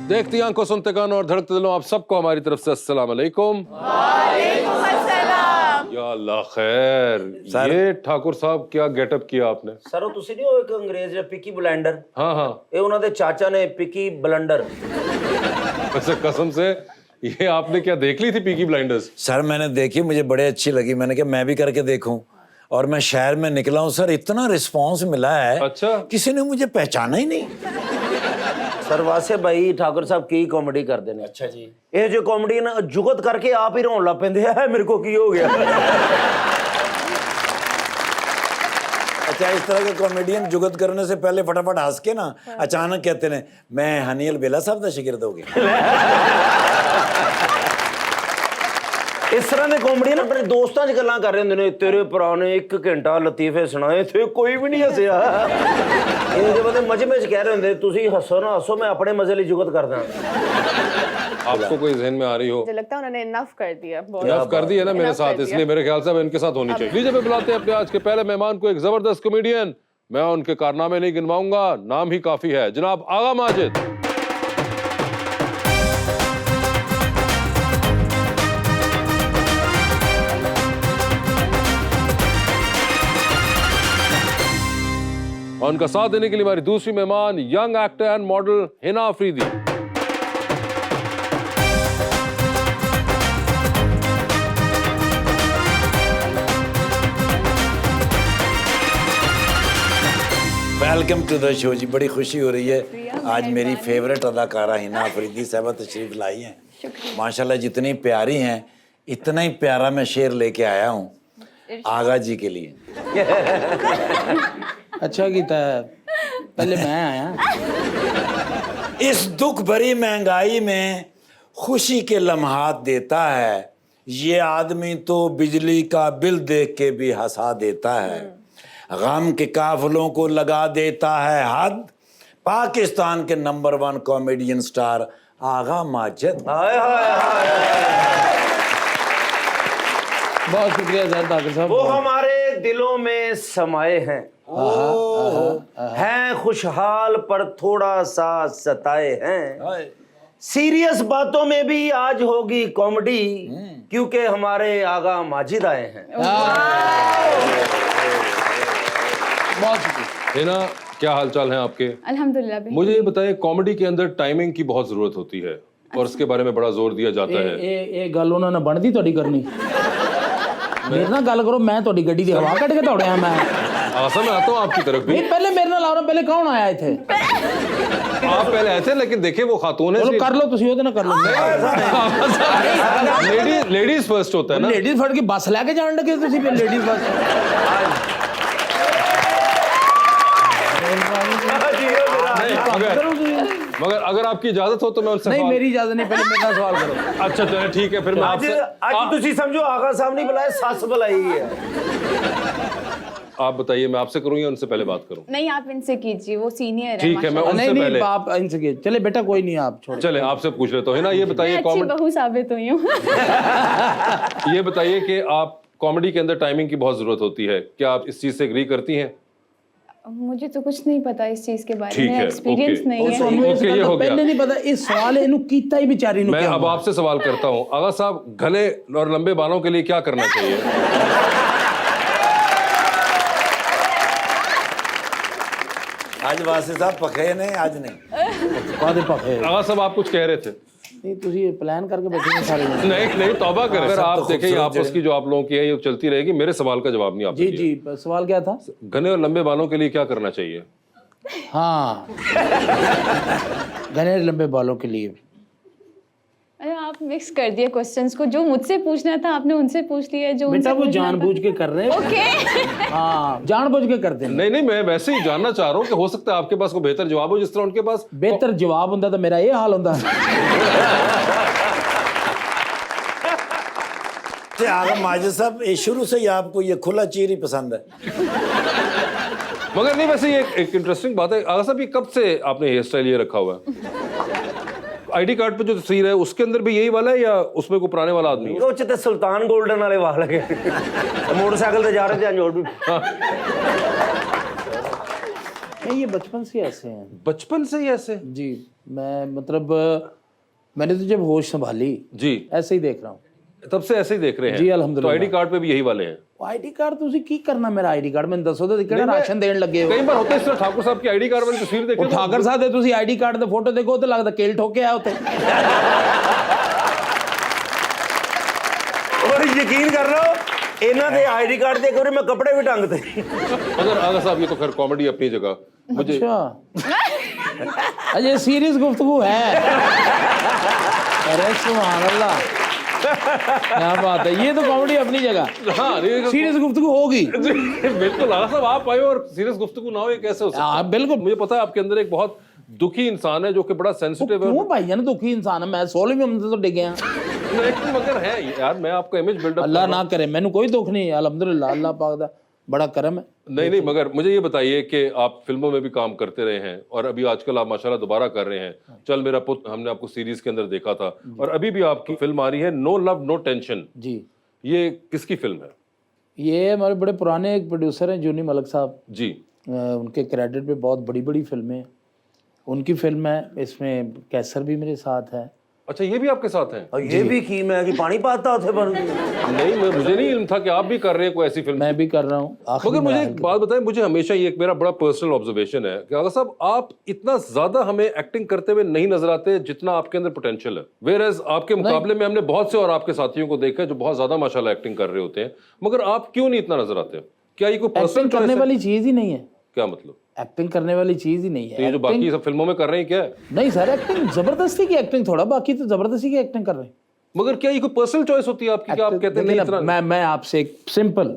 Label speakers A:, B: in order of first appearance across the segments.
A: देखती आंखों सुनते कानों और धड़कते दिलों, आप सबको हमारी तरफ से अस्सलाम वालेकुम।
B: वालेकुम अस्सलाम।
A: या अल्लाह खैर। ये ठाकुर साहब क्या गेटअप किया आपने?
C: सर ਉਹ ਤੁਸੀਂ ਨਹੀਂ ਉਹ ਇੱਕ ਅੰਗਰੇਜ਼ ਜਿਹਾ ਪਿਕੀ ਬਲੈਂਡਰ
A: हाँ हाँ,
C: ਇਹ ਉਹਨਾਂ ਦੇ ਚਾਚਾ ਨੇ ਪਿਕੀ ਬਲੰਡਰ
A: वैसे कसम से ये आपने क्या देख ली थी पीकी ब्लाइंडर्स?
D: सर मैंने देखी, मुझे बड़े अच्छी लगी, मैंने कहा मैं भी करके देखूं। और मैं शहर में निकला हूं सर, इतना रिस्पांस मिला है,
A: अच्छा।
D: किसी ने मुझे पहचाना ही नहीं।
C: ਸਰ ਵਾਸੇ ਭਾਈ ਠਾਕੁਰ ਸਾਹਿਬ ਕੀ ਕਾਮੇਡੀ ਕਰਦੇ ਨੇ। ਅੱਛਾ ਜੀ। ਇਹ ਜੋ ਕਾਮੇਡੀ ਨਾ ਜੁਗਤ ਕਰਕੇ ਆਪ ਹੀ ਰੋਣ ਲੱਗ ਪੈਂਦੇ ਆ, ਮੇਰੇ ਕੋ ਕੀ ਹੋ ਗਿਆ।
D: अच्छा, इस तरह के कॉमेडियन जुगत करने से पहले फटाफट हंस के ना अचानक कहते हैं मैं हनील बेला साहब का शिगिर्द हो गया।
C: ਇਸ ਤਰ੍ਹਾਂ ਦੇ ਕਾਮੇਡੀਅਨ ਆਪਣੇ ਦੋਸਤਾਂ 'ਚ ਗੱਲਾਂ ਕਰ ਰਹੇ ਹੁੰਦੇ ਨੇ, ਤੇਰੇ ਭਰਾ ਨੇ 1 ਘੰਟਾ ਲਤੀਫੇ ਸੁਣਾਏ ਤੇ ਕੋਈ ਵੀ ਨਹੀਂ ਹੱਸਿਆ। ਇਹਦੇ ਬੰਦੇ ਮਜ਼ੇ ਵਿੱਚ ਕਹਿ ਰਹੇ ਹੁੰਦੇ ਤੁਸੀਂ ਹੱਸੋ ਨਾ ਹੱਸੋ, मैं अपने मजे लिए जुगत करदा।
A: आपको कोई जहन में आ रही हो?
B: मुझे लगता है उन्होंने इनफ कर दिया,
A: इनफ कर दी है ना मेरे साथ, इसलिए मेरे ख्याल से अब इनके साथ होनी चाहिए। लीजिए मैं बुलाते हैं अपने आज के पहले मेहमान को, एक जबरदस्त कॉमेडियन। मैं उनके कारनामे नहीं गिनवाऊंगा, नाम ही काफी है, जनाब आगा माजिद। और उनका साथ देने के लिए हमारी दूसरी मेहमान young actor and model Hina Afridi.
D: Welcome to the show जी, बड़ी खुशी हो रही है आज मेरी फेवरेट अदाकारा हिना अफरीदी साहबा तशरीफ लाई हैं। माशाल्लाह जितनी प्यारी हैं इतना ही प्यारा मैं शेर लेके आया हूँ आगा जी के लिए।
E: अच्छा कीता है, पहले मैं आया।
D: इस दुख भरी महंगाई में खुशी के लम्हात देता है, ये आदमी तो बिजली का बिल देख के भी हंसा देता है, गम के काफिलों को लगा देता है हद, पाकिस्तान के नंबर 1 कॉमेडियन स्टार आगा माजिद।
C: हाय हाय हाय।
E: बहुत शुक्रिया सर ठाकुर साहब।
C: वो हमारे दिलों में समाये हैं, हैं खुशहाल पर थोड़ा सा सताए हैं, सीरियस बातों में भी आज होगी कॉमेडी क्योंकि हमारे आगा माजिद आए हैं।
E: बहुत शुक्रिया।
A: हिना, क्या हालचाल है आपके?
B: अल्हम्दुलिल्लाह।
A: मुझे ये बताइए, कॉमेडी के अंदर टाइमिंग की बहुत जरूरत होती है और उसके बारे में बड़ा जोर दिया जाता है।
E: ਇਹ ਗੱਲ ਉਹਨਾਂ ਨੇ ਬਣਦੀ ਤੁਹਾਡੀ ਕਰਨੀ। ਮੇਰੇ ਨਾਲ ਗੱਲ ਕਰੋ, ਮੈਂ ਤੁਹਾਡੀ ਗੱਡੀ ਦੀ ਹਵਾ ਕੱਢ ਕੇ ਦੌੜਿਆ ਮੈਂ।
A: आशा मैं आता हूँ आपकी तरफ भी।
E: नहीं पहले मेरे नाल आओ ना, पहले कौन आया इथे?
A: आप पहले आए थे, लेकिन देखिए वो खातून है।
E: चलो कर लो तुसी ओदे ना कर लो।
A: लेडीज फर्स्ट होता है ना।
E: लेडीज फड़ के बस लेके जान लगे तुसी फिर लेडीज बस।
A: मगर अगर आपकी इजाजत हो तो मैं उनसे
E: नहीं मेरी इजाजत नहीं, पहले मेरे नाल सवाल करो।
A: अच्छा चलो ठीक है, फिर मैं
C: आज
A: आपसे
C: आज तुसी समझो आगा साहब नहीं बुलाए, सस बुलाई है।
A: आप बताइए, मैं आपसे करूँ या उनसे पहले बात करूँ?
B: नहीं, आप इनसे कीजिए, वो सीनियर है।
A: ठीक है, मैं उनसे
E: नहीं नहीं
A: पहले।
E: बाप इनसे के चले बेटा, कोई नहीं आप छोड़।
A: चले आपसे पूछ लेता हूँ। है ना, ये बताइए
B: अच्छी
A: कॉमेडी,
B: बहू साबित हुई हूँ।
A: ये बताइए कि आप कॉमेडी के अंदर टाइमिंग की बहुत जरूरत होती है, क्या आप इस चीज से एग्री करती हैं?
B: मुझे तो कुछ नहीं पता इस चीज के बारे
A: ठीक
B: में,
A: है,
B: एक्सपीरियंस
A: ओके।
B: नहीं है।
A: ओके, ये हो गया।
E: पहले नहीं पता इस सवाल इनु कीता ही बेचारी नु
A: मैं
E: क्या
A: अब
E: हुआ?
A: आपसे सवाल करता हूँ, आगा साहब घने और लंबे बालों के लिए क्या करना चाहिए?
D: आज वासे साहब पखे नहीं, आज नहीं।
E: कादे पखे
A: आगा साहब आप कुछ कह रहे थे।
E: नहीं तुसी ये प्लान करके बैठे हैं सारे जने।
A: नहीं तौबा करें। अगर
D: सब
A: आप
D: तो
A: देखें, ये
D: खूबसूरत
A: आपस की जो आप लोगों की है ये चलती रहेगी। मेरे सवाल का जवाब नहीं आप
E: जी
A: दीजिए।
E: जी सवाल क्या था?
A: घने और लंबे बालों के लिए क्या करना चाहिए?
E: हाँ घने लंबे बालों के लिए।
B: अरे आप मिक्स कर दिए क्वेश्चंस को, जो मुझसे पूछना था आपने उनसे पूछ लिया, जो
E: बेटा
B: उनसे
E: वो
B: पूछना था।
E: जानबूझ के कर रहे हैं।
B: ओके।
E: हाँ जानबूझ के करते हैं।
A: नहीं मैं वैसे ही जानना चाह रहा हूँ कि हो सकता है आपके पास कोई बेहतर जवाब हो जिस तरह उनके पास।
E: बेहतर जवाब होता तो मेरा ये हाल होता।
D: आगा माजिद साहब ये शुरू से ही आपको ये खुला चीर ही पसंद है।
A: मगर नहीं, वैसे ये एक इंटरेस्टिंग बात है आगा साहब, ये कब से आपने हेयर स्टाइल ये रखा हुआ है? आईडी कार्ड पे जो तस्वीर है उसके अंदर भी यही वाला है या उसमें कोई पुराने वाला आदमी है?
C: ਉਹ ਚ ਤੇ ਸੁਲਤਾਨ 골ਡਨ ਵਾਲੇ ਵਾਲ ਲਗੇ, मोटरसाइकिल ਤੇ ਜਾ ਰਹੇ थे अंजोर भी।
E: नहीं ये बचपन से ऐसे हैं।
A: बचपन से ही ऐसे?
E: जी मैं मतलब मैंने तो जब होश संभाली
A: जी,
E: ऐसे ही देख रहा हूँ।
A: तब से ऐसे ही देख रहे हैं।
E: जी, अल्हम्दुलिल्लाह।
A: तो आईडी कार्ड पे भी यही वाले हैं।
E: आईडी कार्ड ਤੁਸੀਂ ਕੀ ਕਰਨਾ ਮੇਰਾ ਆਈਡੀ ਕਾਰਡ ਮੈਨੂੰ ਦੱਸੋ ਤੇ ਕਿਹੜਾ ਰਾਸ਼ਨ ਦੇਣ ਲੱਗੇ ਹੋ
A: कई बार होता है इस तरह, ठाकुर साहब की आईडी कार्ड वाली तस्वीर देखे
E: ਉਹ ਠਾਕਰ ਸਾਹਿਬ ਦੇ ਤੁਸੀਂ ਆਈਡੀ ਕਾਰਡ ਦੇ ਫੋਟੋ ਦੇਖੋ ਤੇ ਲੱਗਦਾ ਕੇਲ ਠੋਕਿਆ ਉੱਤੇ
C: और यकीन कर लो ਇਹਨਾਂ ਦੇ ਆਈਡੀ ਕਾਰਡ ਤੇ ਇੱਕ ਵਾਰੀ ਮੈਂ ਕੱਪੜੇ ਵੀ ਟੰਗ ਤੇ
A: मगर आगा साहब ये तो खैर कॉमेडी अपनी जगह। मुझे
E: अच्छा अजय सीरियस गुफ्तगू है अरे सुभान अल्लाह क्या बात है ये तो कॉमेडी अपनी जगह
A: हाँ
E: सीरियस गुफ्तगू होगी
A: बिल्कुल आगा साहब, आप आए और सीरियस गुफ्तगू ना हो, ये कैसे हो सकता है?
E: हाँ बिल्कुल
A: मुझे पता है आपके अंदर एक बहुत दुखी इंसान है जो कि बड़ा सेंसिटिव है।
E: क्यों भाई जान दुखी इंसान है मैं 16वीं उम्र तो डिग गया
A: नहीं, मगर है यार, मैं आपका इमेज बिल्डअप
E: अल्लाह ना करे मैंने कोई दुख नहीं है अल्हम्दुलिल्लाह अल्लाह पाक दा बड़ा करम है
A: नहीं, मगर मुझे ये बताइए कि आप फिल्मों में भी काम करते रहे हैं और अभी आजकल आप माशाल्लाह दोबारा कर रहे हैं। चल मेरा पुत्र हमने आपको सीरीज के अंदर देखा था और अभी भी आपकी फिल्म आ रही है नो लव नो टेंशन।
E: जी
A: ये किसकी फिल्म है?
E: ये हमारे बड़े पुराने एक प्रोड्यूसर हैं जूनी मलिक साहब
A: जी,
E: उनके क्रेडिट पे बहुत बड़ी बड़ी फिल्में हैं उनकी फिल्म है इसमें कैसर भी मेरे साथ है
A: अच्छा ये भी आपके साथ हैं?
C: और ये भी की मैं कि पानी पाता उसे बन
A: नहीं, मुझे नहीं इल्म था कि आप भी कर रहे हैं कोई ऐसी फिल्म।
E: मैं भी कर रहा हूँ
A: मगर मुझे एक बात बताएं, मुझे हमेशा ये एक मेरा बड़ा पर्सनल ऑब्जर्वेशन है कि आगा साहब आप इतना ज्यादा हमें एक्टिंग करते हुए नहीं नजर आते जितना आपके अंदर पोटेंशियल है। वेयरएज आपके मुकाबले में हमने बहुत से और आपके साथियों को देखा है जो बहुत ज्यादा माशाल्लाह एक्टिंग कर रहे होते हैं, मगर आप क्यों नहीं इतना नजर आते? क्या ये कोई पर्सनल
E: एक्टिंग करने वाली चीज ही नहीं है
A: क्या मतलब?
E: एक्टिंग करने वाली चीज ही नहीं
A: तो
E: है
A: ये जो बाकी सब फिल्मों में कर रहे हैं क्या है?
E: नहीं सर एक्टिंग जबरदस्ती की एक्टिंग थोड़ा बाकी तो जबरदस्ती की एक्टिंग कर रहे हैं
A: मगर क्या ये कोई पर्सनल चॉइस होती है आपकी कि आप कहते हैं नहीं
E: देखिए ना,
A: इतना?
E: मैं आपसे एक सिंपल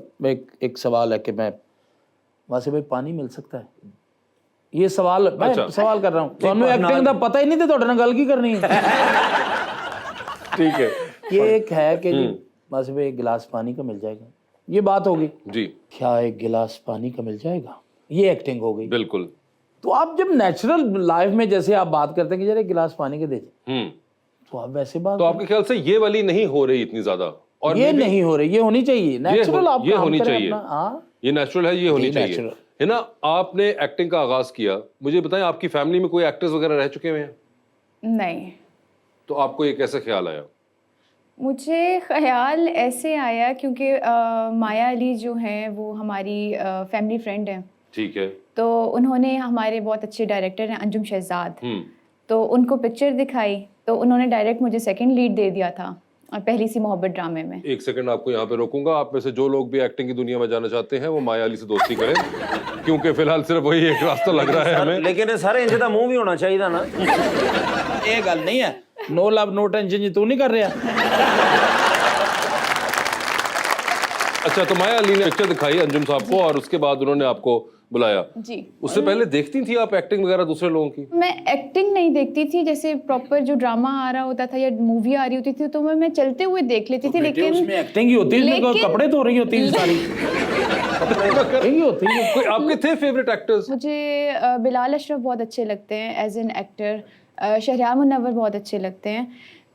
E: एक सवाल है कि मैं वहां से भाई पानी मिल सकता है ये सवाल मैं सवाल कर रहा हूँ ਤੁਹਾਨੂੰ एक्टिंग ਦਾ पता ही नहीं ਤੇ ਤੁਹਾਡੇ ਨਾਲ ਗੱਲ ਕੀ करनी है
A: ठीक है
E: ये एक है कि जी वहां से भाई एक गिलास पानी का मिल जाएगा ये बात होगी
A: जी,
E: क्या एक गिलास पानी का मिल जाएगा ये एक्टिंग हो गई
A: बिल्कुल।
E: तो आप जब नेचुरल लाइफ में जैसे आप बात करते हैं कि जरा एक गिलास पानी के दे दे तो आप वैसे बात
A: तो आपके ख्याल से ये वाली नहीं हो रही इतनी ज्यादा? और
E: ये नहीं हो रही ये होनी चाहिए नेचुरल आप
A: ये
E: काम
A: होनी
E: करें
A: चाहिए।
E: अपना, हाँ
A: ये नेचुरल है, ये होनी चाहिए
E: natural।
A: है ना। आपने एक्टिंग का आगाज किया, मुझे बताएं आपकी फैमिली में कोई एक्टर्स वगैरह रह चुके हुए हैं?
B: नहीं,
A: तो आपको ये कैसे ख्याल आया?
B: मुझे ख्याल ऐसे आया क्योंकि माया अली जो हैं वो हमारी फैमिली फ्रेंड हैं,
A: ठीक है।
B: तो उन्होंने हमारे बहुत अच्छे डायरेक्टर हैं अंजुम शहजाद,
A: हम्म,
B: तो उनको पिक्चर दिखाई तो उन्होंने डायरेक्ट मुझे सेकंड लीड दे दिया था पहली सी मोहब्बत ड्रामे में।
A: एक सेकंड आपको यहाँ पे रोकूंगा। आप में से जो लोग भी एक्टिंग की दुनिया में जाना चाहते हैं वो माया अली से दोस्ती करें क्योंकि फिलहाल सिर्फ वही एक रास्ता लग रहा है हमें।
C: लेकिन सारे इंज दा मुंह भी होना चाहिए ना
E: ये गल नहीं है नो लव नो टेंशन जी तू नहीं कर रहा
A: अच्छा, तो माया अली ने पिक्चर दिखाई अंजुम साहब को और उसके बाद उन्होंने आपको बुलाया।
B: जी,
A: उससे पहले देखती थी आप एक्टिंग वगैरह दूसरे लोगों की?
B: मैं एक्टिंग नहीं देखती थी, जैसे प्रॉपर जो ड्रामा आ रहा होता था या मूवी आ रही होती थी तो मैं चलते हुए देख लेती थी, लेकिन
E: उसमें एक्टिंग ही होती है
B: लेकिन-
E: कपड़े धो रही होती है सारी एक्टिंग ही होती है
A: कोई आपके थे फेवरेट एक्टर्स?
B: मुझे बिलाल अशरफ बहुत अच्छे लगते हैं as an actor, Shahryar Munawar बहुत अच्छे लगते हैं,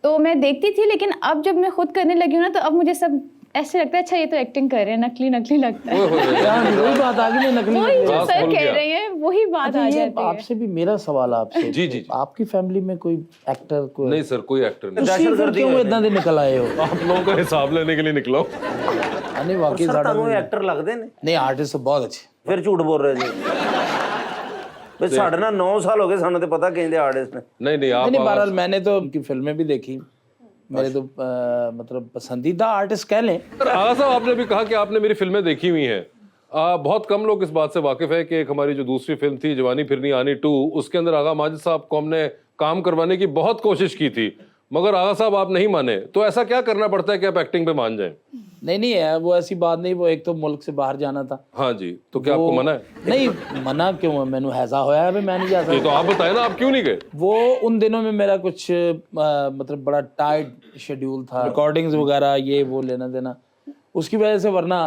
B: तो मैं देखती थी। लेकिन अब जब मैं खुद करने लगी हूँ ना तो अब मुझे सब ऐसे लगता है अच्छा ये तो एक्टिंग कर रहे हैं, नकली नकली लगता है।
E: वही बात आ गई नकली
B: वही जो
A: बात
B: सर
A: खुल
B: कह
A: गया।
B: रहे हैं वही बात
E: अच्छा,
B: आ
E: ये
B: जाती है।
E: आपसे भी मेरा सवाल आपसे
A: जी, जी।
E: आपकी फैमिली में कोई एक्टर कोई
A: नहीं सर, कोई एक्टर नहीं।
E: ਤੁਸੀਂ ਫਿਰ ਕਿਉਂ ਇਦਾਂ ਦੇ ਨਿਕਲ ਆਏ ਹੋ
A: आप लोगों का हिसाब लेने के लिए निकला हूं।
E: ਨਹੀਂ ਵਾਕਈ
C: ਸਰ
E: ਸਾਡਾ
C: ਤੁਹਾਨੂੰ ਐਕਟਰ ਲੱਗਦੇ ਨੇ
E: ਨਹੀਂ ਆਰਟਿਸਟ ਬਹੁਤ ਅੱਛੇ
C: ਫਿਰ ਝੂਠ ਬੋਲ ਰਹੇ ਜੀ ਵੀ ਸਾਡੇ ਨਾਲ 9 ਸਾਲ ਹੋ ਗਏ ਸਾਨੂੰ ਤੇ ਪਤਾ ਕਹਿੰਦੇ आर्टिस्ट ने
A: नहीं नहीं आप
E: नहीं बहरहाल मैंने तो उनकी फिल्में भी देखी मेरे तो मतलब पसंदीदा आर्टिस्ट कह लें।
A: आगा साहब आपने भी कहा कि आपने मेरी फिल्में देखी हुई हैं। बहुत कम लोग इस बात से वाकिफ है कि एक हमारी जो दूसरी फिल्म थी जवानी फिरनी आनी 2, उसके अंदर आगा माजिद साहब को हमने काम करवाने की बहुत कोशिश की थी, मगर आगा साहब आप नहीं माने। तो ऐसा क्या करना पड़ता है कि आप एक्टिंग पे मान जाएं?
E: नहीं है वो ऐसी बात नहीं, वो एक तो मुल्क से बाहर जाना था।
A: हाँ जी, तो क्या आपको मना है?
E: नहीं मना क्यों है, मैंने हैजा होया है मैं नहीं जा
A: ये
E: सकता।
A: तो आप बताए ना, आप क्यों नहीं गए?
E: वो उन दिनों में मेरा कुछ मतलब बड़ा टाइट शेड्यूल था, रिकॉर्डिंग्स वगैरह ये वो लेना देना, उसकी वजह से, वरना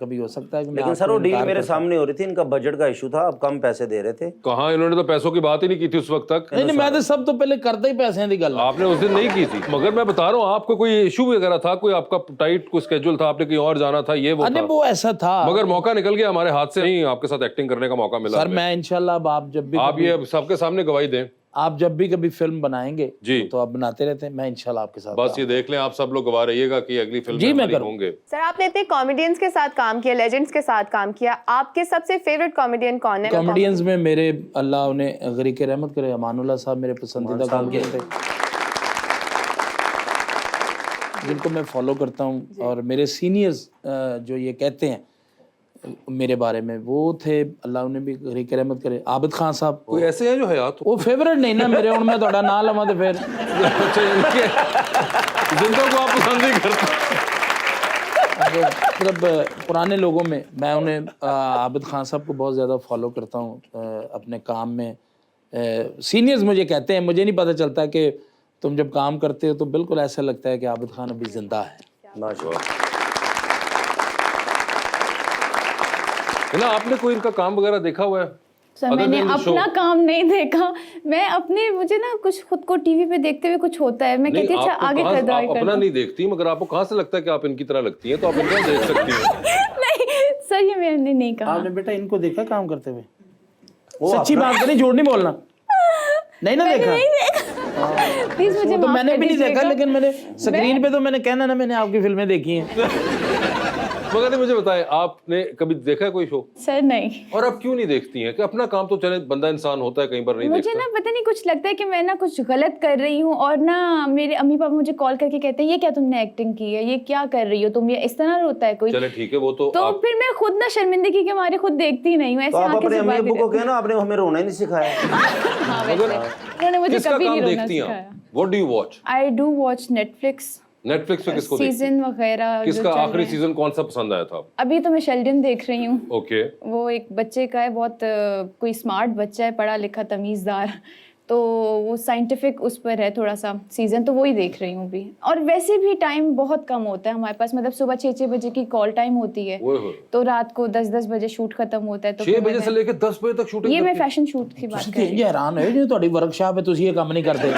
E: कभी हो सकता है कि मैं
C: लेकिन सर
E: आपको
C: वो डील
E: इनकार
C: मेरे
E: करता।
C: सामने हो रही थी, इनका बजट का इशू था, अब कम पैसे दे रहे थे।
A: कहाँ, इन्होंने तो पैसों की बात ही नहीं की थी उस वक्त तक।
E: नहीं मैं तो सब तो पहले करता ही पैसे की गल।
A: आपने उस दिन नहीं की थी, मगर मैं बता रहा हूँ आपको कोई इशू वगैरह था, कोई आपका टाइट कोई स्केड्यूल था, आपने कहीं और जाना था, ये वो
E: अरे
A: था।
E: वो ऐसा था
A: मगर मौका निकल गया हमारे हाथ से, नहीं आपके साथ एक्टिंग करने का मौका मिला
E: सर
A: हमें।
E: मैं इंशाल्लाह अब आप जब भी
A: आप ये सबके सामने गवाही दें।
E: आप जब भी कभी फिल्म बनाएंगे
A: जी।
E: तो आप बनाते रहते हैं, मैं इंशाल्लाह आपके साथ
A: बस ये देख लें आप सब लोग गवाह रहिएगा कि अगली फिल्म
E: जी,
A: में
E: मैं
A: हमारी
E: करूँ।
A: होंगे।
F: सर आपने इतने कॉमेडियंस के साथ काम किया, लेजेंड्स के साथ काम किया, आपके सबसे फेवरेट कॉमेडियन कौन है?
E: कॉमेडियंस में मेरे अल्लाह उन्हें गरीक रहमत करे, अमानुल्लाह साहब मेरे पसंदीदा कॉमेडियन थे जिनको मैं फॉलो करता हूँ, और मेरे सीनियर्स जो ये कहते हैं मेरे बारे में वो थे, अल्लाह उन्हें भी गरीक रहमत करे, आबिद खान साहब।
A: कोई ऐसे हैं जो हयात हो?
E: वो फेवरेट नहीं ना मेरे, उनमें थोड़ा ना लवा तो फिर
A: अच्छा, इनके जिंदों को आप पसंद नहीं करते।
E: मतलब पुराने लोगों में मैं उन्हें आबिद खान साहब को बहुत ज़्यादा फॉलो करता हूँ अपने काम में। सीनियर्स मुझे कहते हैं, मुझे नहीं पता चलता कि तुम जब काम करते हो तो बिल्कुल ऐसा लगता है कि आबिद खान अभी जिंदा है।
C: माशाल्लाह।
A: है ना, आपने कोई इनका काम वगैरह देखा हुआ है?
B: सर
A: Other
B: मैंने
A: than the show?
B: अपना काम नहीं देखा, मैं अपने मुझे ना कुछ खुद को टीवी पे देखते हुए कुछ होता है, मैं
A: नहीं,
B: कहती अच्छा
A: आपको
B: आगे
A: कहाँ-
B: कर दो,
A: आप
B: आगे कर
A: अपना
B: दो।
A: नहीं देखती, मगर आपको कहाँ से लगता है कि आप इनकी तरह लगती हैं, तो आप इनको देख सकती हैं।
B: नहीं सर, ये मैंने नहीं कहा।
E: आपने बेटा इनको देखा काम करते हुए? सच्ची बात करें, झूठ नहीं बोलना। नहीं ना देखा?
B: प्लीज मुझे
E: तो
B: माफ
E: मैंने
B: कर
E: भी नहीं देखा,
B: दीजिएगा।
E: लेकिन मैंने स्क्रीन पे तो मैंने कहना ना मैंने आपकी फिल्में देखी हैं।
A: मगर नहीं, मुझे बताएं, आपने कभी देखा है कोई शो?
B: सर नहीं,
A: और आप क्यों नहीं देखती हैं? कि अपना काम तो चले, बंदा इंसान होता है, कई बार नहीं
B: मुझे
A: देखता।
B: ना पता नहीं कुछ लगता है कि मैं ना कुछ गलत कर रही हूँ, और ना मेरे अम्मी पापा मुझे कॉल करके कहते हैं ये क्या तुमने एक्टिंग की है, ये क्या कर रही हो तुम, ये इस तरह होता है कोई।
A: चले ठीक है, वो तो
B: तो
A: आप
B: फिर मैं खुद ना शर्मिंदगी के मारे खुद देखती ही नहीं हूँ,
C: तो
B: ऐसे
C: आप
B: आंखें
C: अपने
B: से
C: अम्मी
B: बात
C: अब्बू को
B: करती
C: कहना आपने हमें रोना ही नहीं सिखाया।
B: हूँ। हाँ, वैसे उन्होंने मुझे
A: किसका
B: कभी नहीं
A: काम
B: रोना
A: देखती हैं?
B: सिखाया।
A: What do you watch?
B: I do watch Netflix
A: Netflix पे किसको देखती हैं?
B: सीजन वगैरह जो
A: किसका
B: चल रहे
A: आखिरी
B: हैं।
A: सीजन कौन सा पसंद आया था?
B: अभी तो मैं शेल्डन देख रही हूँ।
A: ओके,
B: वो एक बच्चे का है, बहुत कोई स्मार्ट बच्चा है, पढ़ा लिखा तमीज़दार, तो वो साइंटिफिक उस पर है थोड़ा सा सीज़न, तो वो ही देख रही हूँ अभी। और वैसे भी टाइम बहुत कम होता है हमारे पास, मतलब सुबह 6 बजे की कॉल टाइम होती है,
A: ओए होए,
B: तो रात को 10 बजे शूट खत्म होता है। तो
A: 6
B: फिर
A: बजे
B: मैं-
A: से लेकर 10 बजे तक शूटिंग
B: ये मैं
A: करती हैं?
B: फैशन शूट की बात कर रही हूँ।
E: ये हैरान है जो ਤੁਹਾਡੀ वर्कशॉप है ਤੁਸੀਂ ਇਹ ਕੰਮ नहीं करते।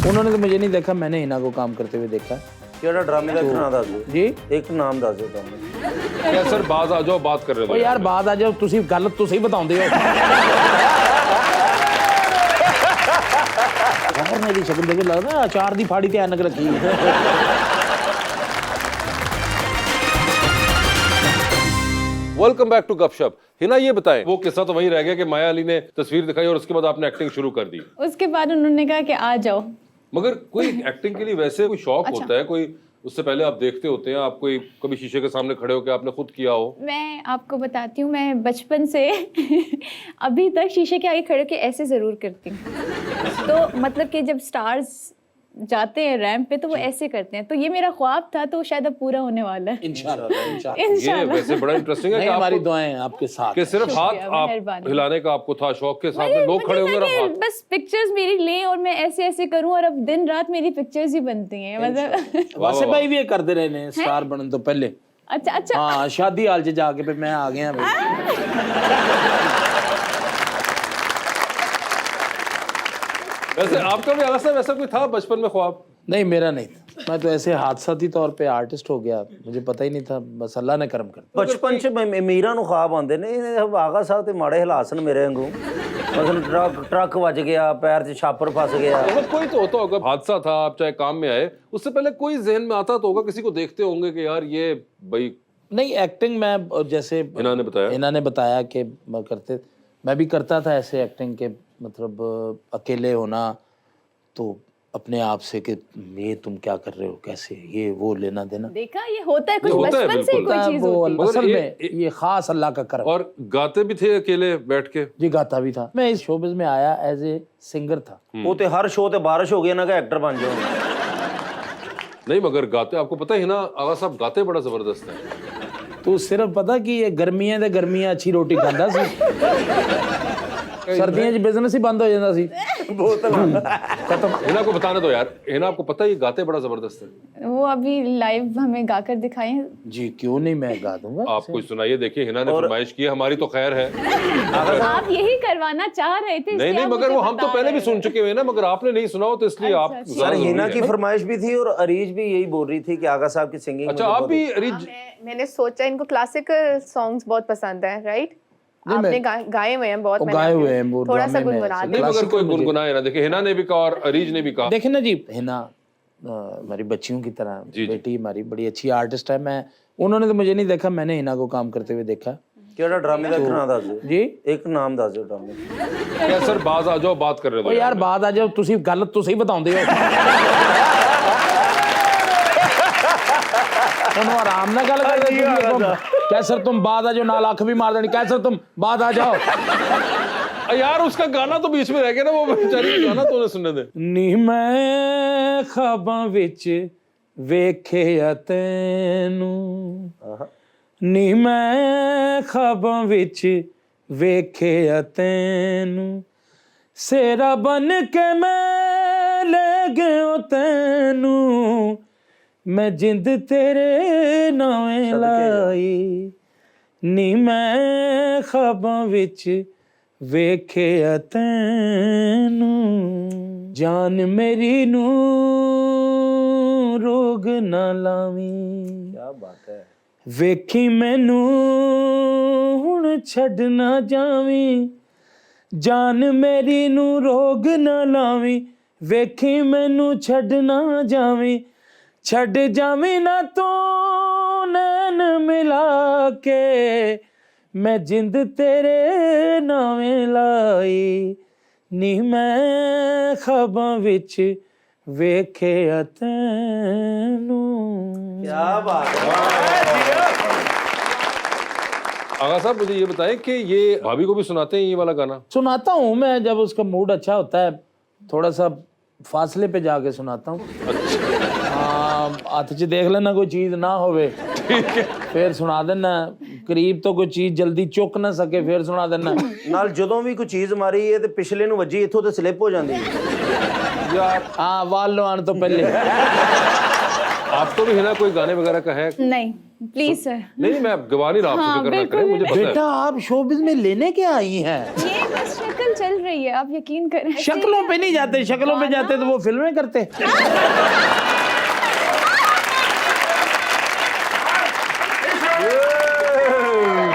E: उन्होंने तो मुझे नहीं देखा, मैंने हिना को काम करते हुए देखा।
C: ਕਿਹੜਾ ਡਰਾਮੇ ਦਾ ਇੱਕ ਨਾਮ ਦੱਸ ਦਿਓ
E: जी
C: ਇੱਕ ਨਾਮ ਦੱਸ ਦਿਓ ਤੁਹਾਨੂੰ
A: क्या सर, बाज आ जाओ, बात कर रहे
E: ओ
A: हो
E: यार बात आ जाओ, ਤੁਸੀਂ ਗੱਲ ਤੁਸੀਂ बताਉਂਦੇ हो। यार मेरी शक्ल देख के लगदा है अचार दी फाड़ी ते ऐनक रखी है।
A: वेलकम बैक टू गपशप। हिना, ये बताएं, वो किस्सा तो वही रह गया कि माया अली ने तस्वीर दिखाई और उसके बाद आपने एक्टिंग शुरू कर दी,
B: उसके बाद उन्होंने कहा कि आ जाओ।
A: मगर कोई एक्टिंग के लिए वैसे कोई शौक
B: अच्छा।
A: होता है, कोई उससे पहले आप देखते होते हैं, आप कोई कभी शीशे के सामने खड़े होकर आपने खुद किया हो?
B: मैं आपको बताती हूँ, मैं बचपन से अभी तक शीशे के आगे खड़े के ऐसे ज़रूर करती हूँ। तो मतलब कि जब स्टार्स जाते हैं रैंप पे तो वो ऐसे करते हैं, तो ये मेरा ख्वाब था, तो शायद अब पूरा होने वाला है
E: इंशाल्लाह इंशाल्लाह।
A: ये
B: इंशाल्लाह।
A: वैसे बड़ा इंटरेस्टिंग है कि
E: नहीं, हमारी
A: आपको
E: दुआएं आपके साथ
A: कि सिर्फ हाथ
B: शुक्रिया,
A: आप
B: मेहरबानी।
A: हिलाने का आपको था शौक, के सामने लोग
B: मुझे
A: खड़े होंगे और
B: था
A: आप
B: कि
A: हाथ।
B: बस पिक्चर्स मेरी लें और मैं ऐसे ऐसे करूं, और अब दिन रात मेरी पिक्चर्स ही बनती हैं, मतलब।
E: वैसे भाई भी ये करते रहे ने स्टार बनने तो पहले।
B: अच्छा अच्छा।
E: हाँ, शादी हाल च जाके पे मैं आ गया भाई।
A: वैसे आपका भी आगा साहब ऐसा कोई था बचपन में ख्वाब?
E: नहीं, मेरा नहीं था, मैं तो ऐसे हादसाती तौर पे आर्टिस्ट हो गया, मुझे पता ही नहीं था, बस अल्लाह ने करम कर दिया।
C: ਬਚਪਨ ਚ ਅਮੀਰਾਂ ਨੂੰ ਖਾਬ ਆਉਂਦੇ ਨੇ ਇਹ ਆਗਾ ਸਾਹਿਬ ਤੇ ਮਾੜੇ ਹਾਲਾਤ ਨੇ ਮੇਰੇ ਵਾਂਗੂ ਮਸਲ ਟਰੱਕ ਵੱਜ ਗਿਆ ਪੈਰ 'ਚ ਛਾਪਰ ਫਸ ਗਿਆ
A: मतलब कोई तो होता होगा, हादसा था, आप चाहे काम में आए, उससे पहले कोई जहन में आता तो होगा, किसी को देखते होंगे कि यार ये भाई।
E: नहीं, एक्टिंग में जैसे
A: इन्होंने बताया
E: इन्होंने बताया कि करते, मैं भी करता था ऐसे एक्टिंग के, मतलब अकेले होना तो अपने आप से कि ये तुम क्या कर रहे हो, कैसे ये वो लेना देना,
B: देखा, ये होता है कुछ
A: ये होता है,
B: बचपन से ही
A: बिल्कुल।
B: कोई चीज
E: वो
B: होती है।
A: मगर
E: असल
A: ये-
E: में ये खास अल्लाह का करम।
A: और गाते भी थे अकेले बैठ के?
E: जी गाता भी था, मैं इस शोबिज में आया एज ए सिंगर था।
C: ਉਹ ਤੇ ਹਰ ਸ਼ੋਅ ਤੇ ਬਾਰਿਸ਼ ਹੋ ਗਈ ਨਾ ਕਿ ਐਕਟਰ ਬਣ ਜਾਓ
A: नहीं, मगर गाते, आपको पता है ना आगा साहब गाते बड़ा जबरदस्त है।
E: तो सिर्फ पता कि ये गर्मियां ते गर्मियां अच्छी रोटी खांदा सी, सर्दियां च बिजनेस ही बंद हो जाता सी।
A: हिना को बताने दो यार, हिना आपको पता है ये गाते बड़ा जबरदस्त है।
B: वो अभी लाइव हमें गाकर दिखाएं।
E: जी क्यों नहीं, मैं गा दूंगा।
A: आप कुछ सुनाइए, देखिए हिना ने फरमाइश की है, हमारी तो खैर है।
B: आप यही करवाना चाह रहे थे,
A: नहीं
B: इसलिए
A: नहीं,
B: आप
A: मगर
B: मुझे
A: वो हम तो
B: बता
A: पहले भी
B: रहे
A: सुन
B: हो।
A: चुके हुए हैं ना, मगर आपने नहीं सुना हो तो इसलिए आप
B: अच्छा,
A: ज्यादा
C: सर
A: जरूरी
C: हिना
A: है।
C: की फरमाइश भी थी और अरीज भी यही बोल रही थी कि आगा साहब की सिंगिंग
A: अच्छा, आप भी रिज
F: मैंने सोचा इनको क्लासिकल सॉन्ग्स बहुत पसंद है, राइट? आपने गाए हुए हैं बहुत,
E: वो
F: मैंने
E: गाए हुए
F: आपके-
E: हैं, वो
F: थोड़ा सा
E: ड्रामे में
F: गुनगुना
E: ऐसे।
F: दें।
A: नहीं मगर
E: क्लासिकल
A: कोई
E: मुझे-
A: गुनगुनाए ना, देखिए हिना ने भी कहा और अरीज ने भी कहा।
E: देखे ना जी, हिना हमारी बच्चियों की तरह
A: जी।
E: बेटी हमारी बड़ी अच्छी आर्टिस्ट है। मैं उन्होंने तो मुझे नहीं देखा, मैंने हिना को काम करते हुए देखा
C: ਕਿਹੜਾ ਡਰਾਮੇ ਦਾ ਇੱਕ ਨਾਮ ਦੱਸ ਦਿਓ
E: जी।
C: ਇੱਕ ਨਾਮ ਦੱਸ ਦਿਓ ਡਰਾਮੇ ਦਾ।
A: क्या सर बाज आ जाओ, बात कर रहे
E: ओ
A: हो
E: यार बात आ जाओ, ਤੁਸੀਂ ਗੱਲ ਤੁਸੀਂ बताਉਂਦੇ ਹੋ ਉਹਨੂੰ ਆਰਾਮ ਨਾਲ ਗੱਲ ਕਰਦੇ क्या सर तुम बाद आ जाओ, नाल अख भी मार देनी, क्या सर तुम बाद आ जाओ।
A: यार उसका गाना तो बीच में रह गया ना, वो बेचारी का गाना तो उन्हें सुनने दे।
E: ਨੀ ਮੈਂ ਖਾਬਾਂ ਵਿੱਚ ਵੇਖਿਆ ਤੈਨੂੰ, ਨੀ ਮੈਂ ਖਾਬਾਂ ਵਿੱਚ ਵੇਖਿਆ ਤੈਨੂੰ, ਸੇਰਾ ਬਨ ਕੇ ਮੈਂ ਲੈ ਗਿਆ ਤੈਨੂੰ, ਮੈਂ ਜਿੰਦ ਤੇਰੇ ਨਾਵੇਂ ਲਾਈ, ਨੀ ਮੈਂ ਖਾਬਾਂ ਵਿੱਚ ਵੇਖਿਆ ਤੈਨੂੰ, ਜਾਨ ਮੇਰੀ ਨੂੰ ਰੋਗ ਨਾ ਲਾਵੀਂ,
C: ਕੀ ਬਾਤ ਹੈ।
E: ਵੇਖੀ ਮੈਨੂੰ ਹੁਣ ਛੱਡ ਨਾ ਜਾਵੀਂ, ਜਾਨ ਮੇਰੀ ਨੂੰ ਰੋਗ ਨਾ ਲਾਵੀਂ, ਵੇਖੀ ਮੈਨੂੰ ਛੱਡ ਨਾ ਜਾਵੀਂ, ਛੱਡ ਜਾਵੀਂ ਨਾ ਤੂੰ ਨੈਣ ਮਿਲਾ ਕੇ, ਮੈਂ ਜਿੰਦ ਤੇਰੇ ਨਾਵੇਂ ਲਾਈ, ਨੀ ਮੈਂ ਖਾਬਾਂ ਵਿੱਚ ਵੇਖਿਆ ਤੈਨੂੰ।
C: क्या बात है।
A: आगा साहब मुझे ये बताएं कि ये भाभी को भी सुनाते हैं ये वाला गाना?
E: सुनाता हूँ मैं, जब उसका मूड अच्छा होता है थोड़ा सा फासले पे जाके सुनाता हूँ। हाँ, हथ च देख लेना कोई चीज ना होवे, फिर सुना देना, करीब तो कोई चीज जल्दी चुक ना सके फिर सुना देना।
C: ਨਾਲ ਜਦੋਂ ਵੀ ਕੋਈ ਚੀਜ਼ ਮਾਰੀ ਹੈ ਤੇ ਪਿਛਲੇ ਨੂੰ ਵੱਜੀ, ਇੱਥੋਂ ਤੇ ਸਲਿੱਪ ਹੋ ਜਾਂਦੀ ਹੈ।
A: यार
E: हाँ, वाल लो आने तो पहले।
A: आपको भी हिना कोई गाने वगैरह का है?
B: नहीं प्लीज सर।
A: नहीं मैं गवा नहीं रहा आपसे,
B: हाँ,
A: फिक्र ना
B: बिल्कुल
A: करें, मुझे पता है।
E: बेटा आप शोबिज में लेने क्या आई हैं?
B: ये बस शक्ल चल रही है, आप यकीन करें।
E: शक्लों पे नहीं जाते, शक्लों पे जाते तो वो फिल्में करते।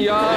A: यार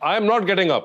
A: I am not getting up.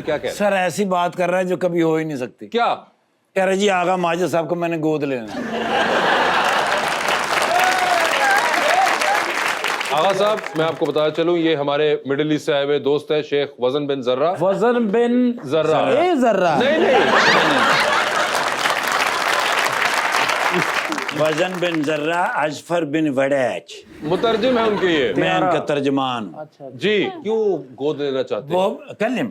A: क्या कह रहा
D: सर ऐसी बात कर रहा है जो कभी हो ही नहीं सकती।
A: है? क्या
D: कह रहे जी आगा माजिद साहब को मैंने गोद लेना।
A: आगा साहब मैं आपको बताया चलूं, ये हमारे मिडिल ईस्ट से आए हुए दोस्त है शेख वजन बिन जर्रा।
E: वजन बिन
A: जर्रा।
E: ए जर्रा।
A: नहीं नहीं
D: वजन बिन जर्रा अजफर बिन वड़ैच,
A: मुतरजिम है उनके ये।
D: मैं इनका तर्जमान।
A: जी क्यों गोद लेना चाहते
D: वो
A: हैं?
D: कलम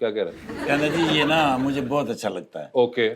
A: क्या कह रहे हैं?
D: कहना जी ये ना मुझे बहुत अच्छा लगता है।
A: ओके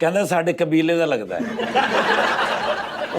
D: कहना साढ़े कबीले का लगता है।
E: वो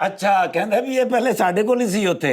D: अच्छा कहना भी ये पहले साढ़े को ही सी होते।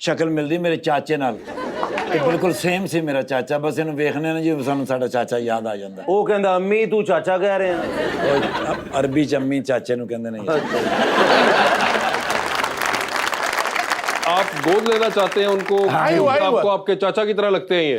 D: शक्ल मिलती मेरे चाचे नाल, ये बिल्कुल सेम सी मेरा चाचा, बस इन्हें देखने ना जी सानू साडा चाचा याद आ जाता है।
C: ਉਹ ਕਹਿੰਦਾ ਅੰਮੀ ਤੂੰ ਚਾਚਾ ਕਹਿ ਰਹੇ ਆ।
D: और अरबी च अम्मी चाचे नु कहंदे नहीं।
A: आप गोद लेना चाहते हैं उनको?
G: अय्वा, अय्वा।
A: आपको आपके चाचा की तरह लगते हैं ये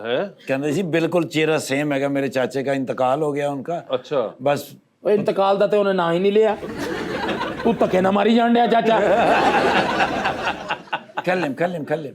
A: हैं?
D: कहंदे जी बिल्कुल चेहरा सेम हैगा, मेरे चाचे का इंतकाल हो गया उनका।
A: अच्छा
D: बस
E: वो इंतकाल दा ते उन्हें ना ही नहीं लिया, तू धक्के ना मारी जान दिया चाचा।
D: कलम कलम कलम।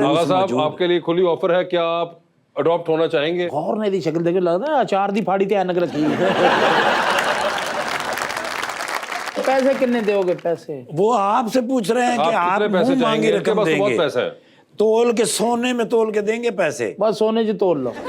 A: आगा साहब आपके लिए खुली ऑफर है, क्या आप अडॉप्ट होना चाहेंगे?
E: और ने दी शक्ल देख के लगदा है अचार दी फाड़ी ते ऐनक रखी है। पैसे कितने दोगे पैसे?
D: वो आपसे पूछ रहे हैं कि
A: आप
D: आप
A: कितने पैसे
D: मुंह मांगी
A: चाहेंगे? इनके
D: रकम
A: पास तो बहुत
D: देंगे।
A: पैसा है।
D: तोल के सोने में तोल के देंगे पैसे।
E: बस सोने च तोल लो।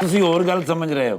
D: ਤੁਸੀਂ ਹੋਰ ਗੱਲ ਸਮਝ ਰਹੇ ਹੋ।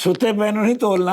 D: सुते पैर नहीं तोलना।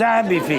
D: ज़ाबी फी।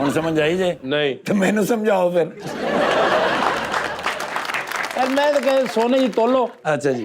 D: ਹੁਣ ਸਮਝ ਆਈ ਜੇ
A: नहीं
D: ਤੇ ਮੈਨੂੰ ਸਮਝਾਓ ਫਿਰ।
E: यार मैं तो कह सोने जी तोलो।
D: ਅੱਛਾ ਜੀ,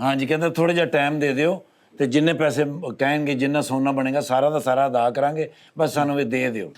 D: ਹਾਂ ਜੀ, ਕਹਿੰਦਾ ਥੋੜਾ ਜਿਹਾ ਟਾਈਮ ਦੇ ਦਿਓ ਤੇ ਜਿੰਨੇ ਪੈਸੇ ਕਹਿਣਗੇ, ਜਿੰਨਾ ਸੋਨਾ ਬਣੇਗਾ ਸਾਰਾ ਦਾ ਸਾਰਾ ਅਦਾ ਕਰਾਂਗੇ, ਬਸ ਸਾਨੂੰ ਇਹ ਦੇ ਦਿਓ।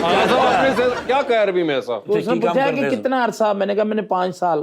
A: आगा साहब आपने से क्या कहा अरबी में ऐसा?
E: तो उसने
D: की काम
E: पूछा
D: करते
E: कि
D: हो?
E: कितना अरसा, मैंने कहा मैंने 5 साल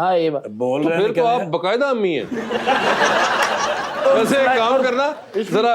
E: हाँ ये बात
D: ਬੋਲ
A: तो
D: ਰਹੇ
A: फिर
D: ਨੇ
A: तो आप
D: ਕਹਿੰਦੇ
A: बकायदा अम्मी हैं। वैसे एक काम करना, जरा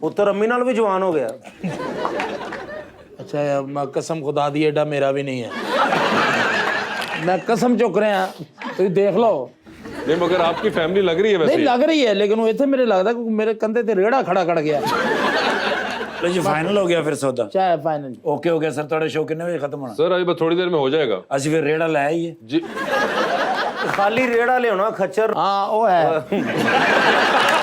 C: ਪੁੱਤਰ ਅੰਮੀ ਨਾਲ ਵੀ ਜਵਾਨ ਹੋ ਗਿਆ।
E: अच्छा यार, मैं कसम खुदा दी एडा मेरा भी नहीं है। मैं कसम चुक रहे हैं, तो देख लो।
A: नहीं मगर आपकी फैमिली लग रही है
E: नहीं
A: वैसे।
E: लग रही है, लेकिन वो इतने मेरे लगता है मेरे कंधे ते रेड़ा खड़ा कर गया।
D: ਲੋ ਜੀ, ਫਾਈਨਲ ਹੋ ਗਿਆ ਫਿਰ ਸੌਦਾ।
E: चाहे फाइनल
D: ਓਕੇ ਹੋ ਗਿਆ ਸਰ। ਤੁਹਾਡਾ ਸ਼ੋਅ ਕਿੰਨੇ ਵਜੇ ਖਤਮ ਹੋਣਾ?
A: सर अभी बस थोड़ी देर में हो जाएगा
D: ਅਸੀਂ ਫਿਰ ਰੇੜਾ ਲੈ ਆਈਏ।
A: जी।
C: ਖਾਲੀ ਰੇੜਾ ਲਿਆਉਣਾ ਖੱਚਰ।
E: हाँ वो है।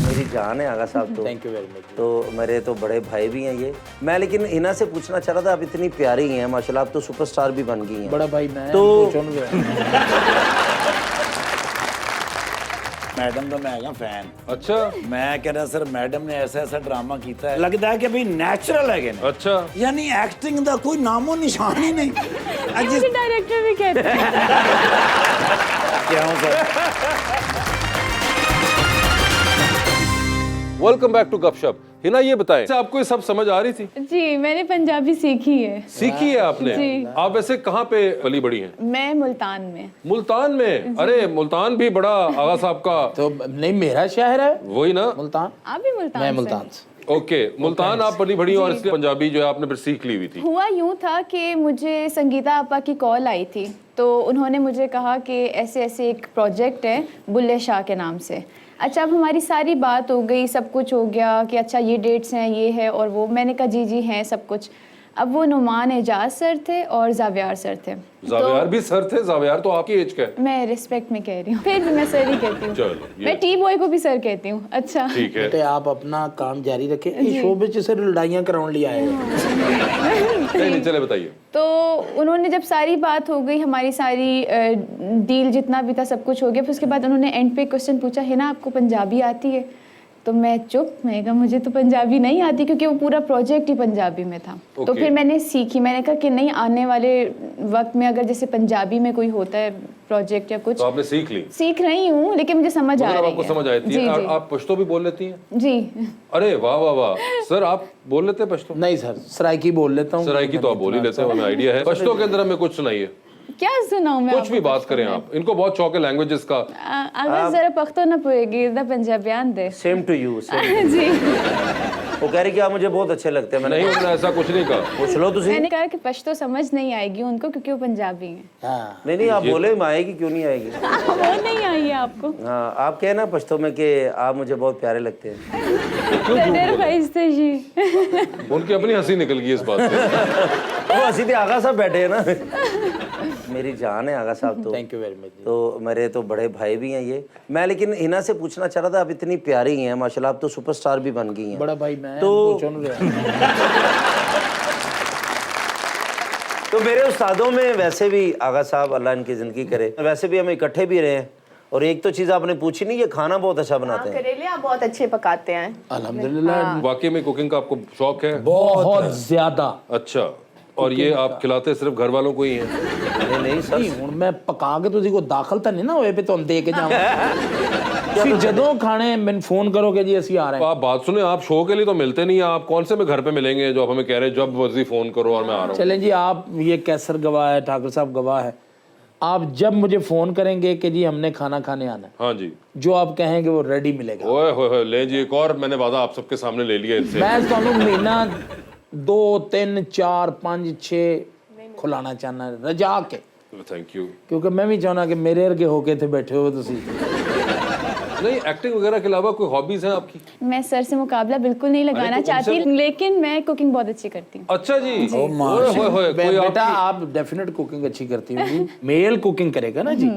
C: मेरी जान है आगा साहब तो।
E: Thank you very much.
C: तो मेरे तो बड़े भाई भी हैं ये। मैं लेकिन इना से पूछना चाह रहा था, आप इतनी प्यारी हैं माशाल्लाह, आप तो सुपरस्टार भी बन गई हैं।
E: बड़ा भाई मैं
C: तो-
E: चुन गया।
D: ਮੈਡਮ ਦਾ ਮੈਂ ਹੈਗਾ ਫੈਨ।
A: अच्छा
D: ਮੈਂ ਕਹਿ ਰਿਹਾ ਸਰ, ਮੈਡਮ ਨੇ ਐਸਾ ਐਸਾ ਡਰਾਮਾ ਕੀਤਾ ਹੈ, ਲੱਗਦਾ ਹੈ ਕਿ ਵੀ ਨੈਚੁਰਲ ਹੈਗੇ ਨੇ।
A: अच्छा
D: ਯਾਨੀ ਐਕਟਿੰਗ ਦਾ ਕੋਈ ਨਾਮੋ ਨਿਸ਼ਾਨ ਹੀ ਨਹੀਂ। ਅੱਜ
B: डायरेक्टर भी कहते हैं।
D: ਕਿਆ ਹੂੰ ਸਰ।
A: वेलकम बैक टू गपशप। हिना ये बताएं, अच्छा, आपको ये सब समझ आ रही थी?
B: जी मैंने पंजाबी सीखी है।
A: सीखी है आपने?
B: जी।
A: आप वैसे कहाँ पे पली बड़ी हैं?
B: मैं मुल्तान में।
A: मुल्तान में? अरे मुल्तान भी बड़ा आगा साहब का
E: तो नहीं मेरा शहर है
A: वही ना?
E: मुल्तान।
B: आप भी मुल्तान
E: मैं
B: से?
E: मुल्तान से।
A: ओके, मुल्तान आप पली बड़ी और इसलिए पंजाबी जो है आपने फिर सीख ली हुई थी।
B: हुआ यूं था कि मुझे संगीता आपा की कॉल आई थी, तो उन्होंने मुझे कहा कि ऐसे ऐसे एक प्रोजेक्ट है बुल्ले शाह के नाम से। अच्छा, अब हमारी सारी बात हो गई, सब कुछ हो गया कि अच्छा ये डेट्स हैं, ये है और वो। मैंने कहा जी जी हैं सब कुछ। अब वो नुमान एजाज सर थे और जावियार सर थे।
A: जावियार भी सर थे? जावियार तो आपकी एज का है।
B: मैं रिस्पेक्ट में कह रही हूँ, फिर भी मैं सर ही कहती हूँ।
A: चलो, ये-
B: मैं टी बॉय को भी सर कहती हूँ। अच्छा
A: ठीक है।
E: बेटे आप अपना काम जारी रखें। इस शोबे से लड़ाइयाँ कराने लिए आए हैं।
A: नहीं नहीं, चले बताइए।
B: तो उन्होंने जब सारी बात हो गई, हमारी सारी डील जितना भी था सब कुछ हो गया, फिर उसके बाद उन्होंने एंड पे क्वेश्चन पूछा, है ना आपको पंजाबी आती है? तो मैं चुप, मैं कहा मुझे तो पंजाबी नहीं आती, क्योंकि वो पूरा प्रोजेक्ट ही पंजाबी में था। तो
A: Okay.
B: फिर मैंने सीखी। मैंने कहा कि नहीं, आने वाले वक्त में अगर जैसे पंजाबी में कोई होता है प्रोजेक्ट या कुछ,
A: तो आपने सीख ली?
B: सीख रही हूँ, लेकिन मुझे समझ आ
A: मतलब
B: रही
A: आपको
B: है।
A: समझ आती
B: जी
A: है?
B: जी
A: आप पश्तो भी बोल लेती हैं?
B: जी।
A: अरे वाह वाह वाह सर, आप बोल लेते हैं पश्तो?
E: नहीं सर, सराइकी बोल लेता हूँ।
A: सराइकी तो आप बोल ही लेते हैं, हमें आइडिया है। पश्तो के अंदर हमें कुछ सुनाइए,
B: क्या सुनाऊँ मैं
A: कुछ भी बात करें आप। इनको बहुत शौक है लैंग्वेजेस का।
B: अगर जरा पख्तो ना पोएगी द पंजाबियान दे।
C: Same to you.
B: जी।
C: वो कह रही कि आप मुझे बहुत अच्छे लगते हैं। मैंने
A: नहीं, उन्होंने ऐसा कुछ नहीं कहा।
C: पूछ लो तुसी।
B: मैंने कहा कि पश्तो समझ नहीं आएगी उनको, क्योंकि वो पंजाबी हैं।
E: हाँ
C: नहीं नहीं, आप बोले मैं आएगी क्यों नहीं आएगी।
B: वो नहीं आई है आपको।
C: हाँ, आप कहे ना पश्तो में कि आप मुझे बहुत प्यारे लगते हैं।
B: डर फैसते जी।
A: उनकी अपनी हंसी निकल गई इस बात से।
C: वो हंसी थी, आगा साहब बैठे हैं ना। मेरी जान है आगा साहब तो।
E: Thank you very much.
C: तो मेरे तो बड़े भाई भी हैं ये। मैं लेकिन इना से पूछना चाह रहा था, आप इतनी प्यारी हैं माशाल्लाह, आप तो सुपरस्टार भी बन गई हैं।
E: बड़ा भाई मैं
C: तो-
E: चुन गया।
C: तो मेरे उस्तादों में वैसे भी आगा साहब अल्लाह इनकी ज़िंदगी करे, वैसे भी हम इकट्ठे भी रहे हैं। और एक तो चीज़ आपने पूछी नहीं, ये खाना बहुत अच्छा बनाते हैं।
F: करेले आप बहुत अच्छे पकाते हैं।
E: अल्हम्दुलिल्लाह
A: वाकई में कुकिंग का आपको शौक है?
E: बहुत ज्यादा।
A: अच्छा, और ये आप खिलाते सिर्फ घर वालों को ही हैं?
C: नहीं नहीं सर,
E: नहीं हूँ मैं पका के तुझे को दाखल तो नहीं ना होए पे तुम दे के जाओ। ਤੁਸੀਂ ਜਦੋਂ ਖਾਣੇ मैंने फोन करोगे जी ਅਸੀਂ आ रहे
A: तो
E: हैं।
A: आप बात सुने, आप शो के लिए तो मिलते नहीं हैं। आप कौन से में घर पे मिलेंगे जो आप हमें कह रहे हैं जब मर्जी फोन करो और मैं आ रहा हूँ?
E: चलें जी, आप ये कैसर गवाह है, ठाकुर साहब गवाह है। आप जब मुझे फोन करेंगे कि जी हमने खाना खाने आना है,
A: हाँ जी।
E: जो आप कहेंगे वो रेडी मिलेगा।
A: ओए होए ले जी, एक और मैंने वादा आप सबके सामने ले लिया इससे।
E: मैं ਤੁਹਾਨੂੰ ਮਹੀਨਾ 2 3 4 5 6 ਖੁਲਾਣਾ ਚਾਹਨਾ ਰਜਾ ਕੇ,
A: थैंक यू।
E: ਕਿਉਂਕਿ ਮੈਂ ਵੀ ਚਾਹਨਾ ਕਿ ਮੇਰੇ ਵਰਗੇ ਹੋ ਕੇ ਇੱਥੇ ਬੈਠੇ ਹੋ ਤੁਸੀਂ।
A: नहीं, एक्टिंग वगैरह के अलावा कोई हॉबीज हैं आपकी?
B: मैं सर से मुकाबला बिल्कुल नहीं लगाना
A: तो उनसे-
B: चाहती, लेकिन मैं कुकिंग बहुत अच्छी करती हूँ।
A: अच्छा जी,
E: ओ माँ,
A: कोई
E: बेटा
A: आपकी
E: आप डेफिनेट कुकिंग अच्छी करती होंगी। मेल कुकिंग करेगा ना जी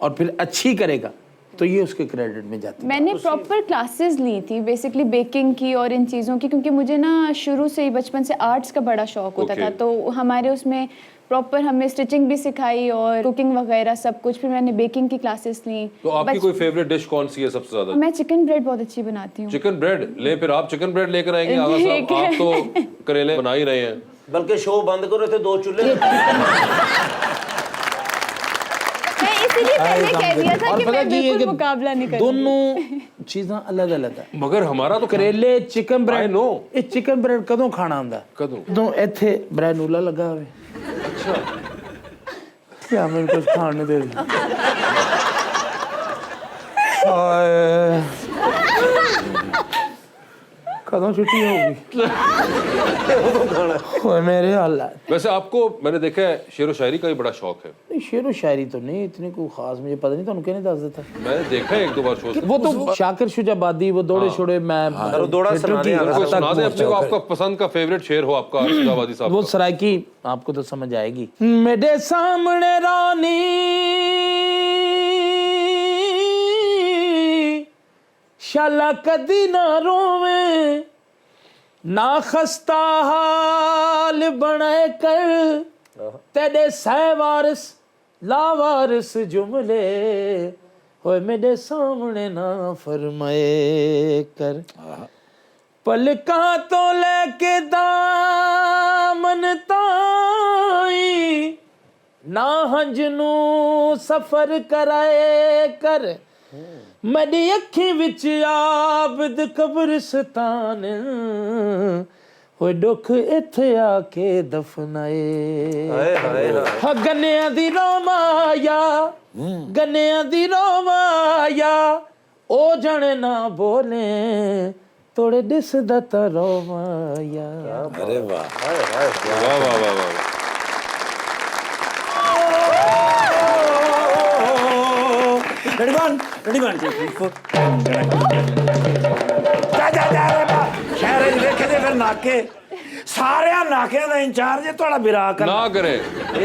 E: और फिर अच्छी करेगा तो ये उसके क्रेडिट में जाती है।
B: मैंने प्रॉपर क्लासेस ली थी बेसिकली बेकिंग की और इन चीज़ों की, क्योंकि मुझे ना शुरू से ही बचपन से आर्ट्स का बड़ा शौक होता था,
A: Okay.
B: तो हमारे उसमें प्रॉपर हमें स्टिचिंग भी सिखाई और कुकिंग वगैरह सब कुछ। फिर मैंने बेकिंग की क्लासेस ली।
A: तो आपकी कोई फेवरेट डिश कौन सी है सबसे ज्यादा?
B: मैं चिकन ब्रेड बहुत अच्छी बनाती हूँ।
A: चिकन ब्रेड ले, फिर आप चिकन ब्रेड लेकर आएंगे आगा साहब, आप तो करेले बना ही रहे हैं।
C: बल्कि शो बंद करो, थे 2 चूल्हे।
B: मैं इसीलिए पहले कह दिया था
E: और
B: कि
E: पता
B: मैं
E: की है
B: बिल्कुल
E: कि
B: मुकाबला नहीं करूँगी।
E: दोनों चीज़ां अलग अलग है।
A: मगर हमारा तो
E: करेले चिकन
A: I
E: ब्रेड,
A: know।
E: ये चिकन ब्रेड कदों खाना ਹੁੰਦਾ?
A: कदों?
E: ਜਦੋਂ ਇੱਥੇ ਬ੍ਰੈਡ ਨੂਲਾ ਲੱਗਾ ਹੋਵੇ।
A: अच्छा,
E: क्या ਮੈਨੂੰ ਕੁਝ ਖਾਣ ਨੂੰ ਦੇ ਦੇ। ਹਾਏ ਕਦੋਂ ਛੁੱਟੀ ਹੋਊਗੀ? ओए मेरे हालात।
A: वैसे आपको मैंने देखा है शेरो शायरी का भी बड़ा शौक है।
E: नहीं शेरो शायरी तो नहीं इतनी कोई खास, मुझे पता नहीं था उनके नहीं दस देता।
A: मैंने देखा है 1-2 बार शो से।
E: वो तो शाकिर शुजाबादी, वो दौड़े छोड़े मैं
C: चलो दौड़ा
E: थिएटर
C: सुना
E: की
C: दें,
A: कोई सुना दे अपने को,
E: तक
A: आपका पसंद का फेवरेट शेर हो आपका शुजाबादी साहब
E: वो
A: का।
E: सरायकी आपको तो समझ आएगी। मेरे सामने रानी शाला कदी ना रोवे, ना खस्ता हाल बने कर तेरे सहवारिस लावारिस जुमले, होए मेरे सामने ना फरमाए कर। पलका तो लेके दामन ताई, ना हंजनू सफर कराए कर। मेरी अखी विच आबद कब्रिस्तान, होए दुख इथे आके दफनाए।
C: हाय हाय हाय।
E: हा गन्निया दी रोमाया, गन्निया दी रोमाया, ओ जने ना बोले तोड़े दिस दता रोमाया।
D: अरे वाह,
A: वाह वाह वाह वाह।
D: रेडी वन जा रे बा शहर ਚ ਵੇਖੇ ਤੇ ਫਿਰ ਨਾਕੇ ਸਾਰਿਆਂ ਨਾਕਿਆਂ ਦਾ ਇੰਚਾਰਜ ਹੈ ਤੁਹਾਡਾ ਬਿਰਾ ਕਰ
A: ना करे।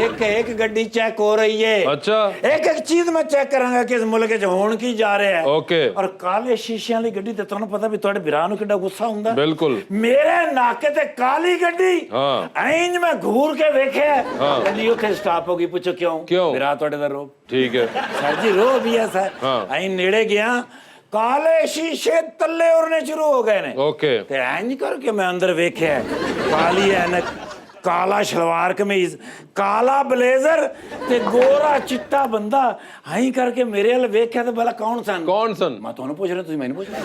D: ਇੱਕ ਇੱਕ ਗੱਡੀ ਚੈੱਕ ਹੋ ਰਹੀ ਹੈ।
A: अच्छा,
D: ਇੱਕ ਇੱਕ ਚੀਜ਼ ਮੈਂ ਚੈੱਕ ਕਰਾਂਗਾ ਕਿ ਇਸ ਮੁਲਕ 'ਚ ਹੋਣ ਕੀ ਜਾ ਰਿਹਾ ਹੈ।
A: ओके,
D: ਔਰ ਕਾਲੇ ਸ਼ੀਸ਼ਿਆਂ ਵਾਲੀ ਗੱਡੀ ਤੇ ਤੁਹਾਨੂੰ ਪਤਾ ਵੀ ਤੁਹਾਡੇ ਬਿਰਾ ਨੂੰ ਕਿੰਨਾ ਗੁੱਸਾ ਹੁੰਦਾ।
A: बिल्कुल।
D: ਮੇਰੇ ਨਾਕੇ ਤੇ ਕਾਲੀ ਗੱਡੀ
A: ਹਾਂ।
D: ਐਂ ਮੈਂ ਘੂਰ ਕੇ ਵੇਖਿਆ
A: ਹਾਂ।
D: ਕਹਿੰਦੀ ਉੱਥੇ ਸਟਾਪ ਹੋ ਗਈ, ਪੁੱਛੋ ਕਿਉਂ?
A: ਕਿਉਂ?
D: ਬਿਰਾ ਤੁਹਾਡੇ ਦਾ ਰੋਬ
A: ठीक है।
D: ਸਰ ਜੀ ਰੋ ਵੀ ਹੈ ਸਰ।
A: ਹਾਂ।
D: ਅਸੀਂ ਨੇੜੇ ਗਿਆ, ਕਾਲੇ ਸ਼ੀਸ਼ੇ ਤੱਲੇ ਉੜਨੇ ਸ਼ੁਰੂ ਹੋ ਗਏ ਨੇ
A: ओके,
D: ਤੇ ਇੰਜ ਕਰਕੇ ਮੈਂ ਅੰਦਰ ਵੇਖਿਆ ਕਾਲੀ ਐਨਕ, ਕਾਲਾ ਸ਼ਲਵਾਰ ਕਮੀਜ਼, ਕਾਲਾ ਬਲੇਜ਼ਰ ਤੇ ਗੋਰਾ ਚਿੱਟਾ ਬੰਦਾ। ਐਂ ਕਰਕੇ ਮੇਰੇ ਵੱਲ ਵੇਖਿਆ ਤੇ ਭਲਾ ਕੌਣ ਸਨ?
A: कौन सन?
D: ਮੈਂ ਤੁਹਾਨੂੰ ਪੁੱਛ ਰਿਹਾ, ਤੁਸੀਂ ਮੈਨੂੰ ਪੁੱਛ ਰਹੇ।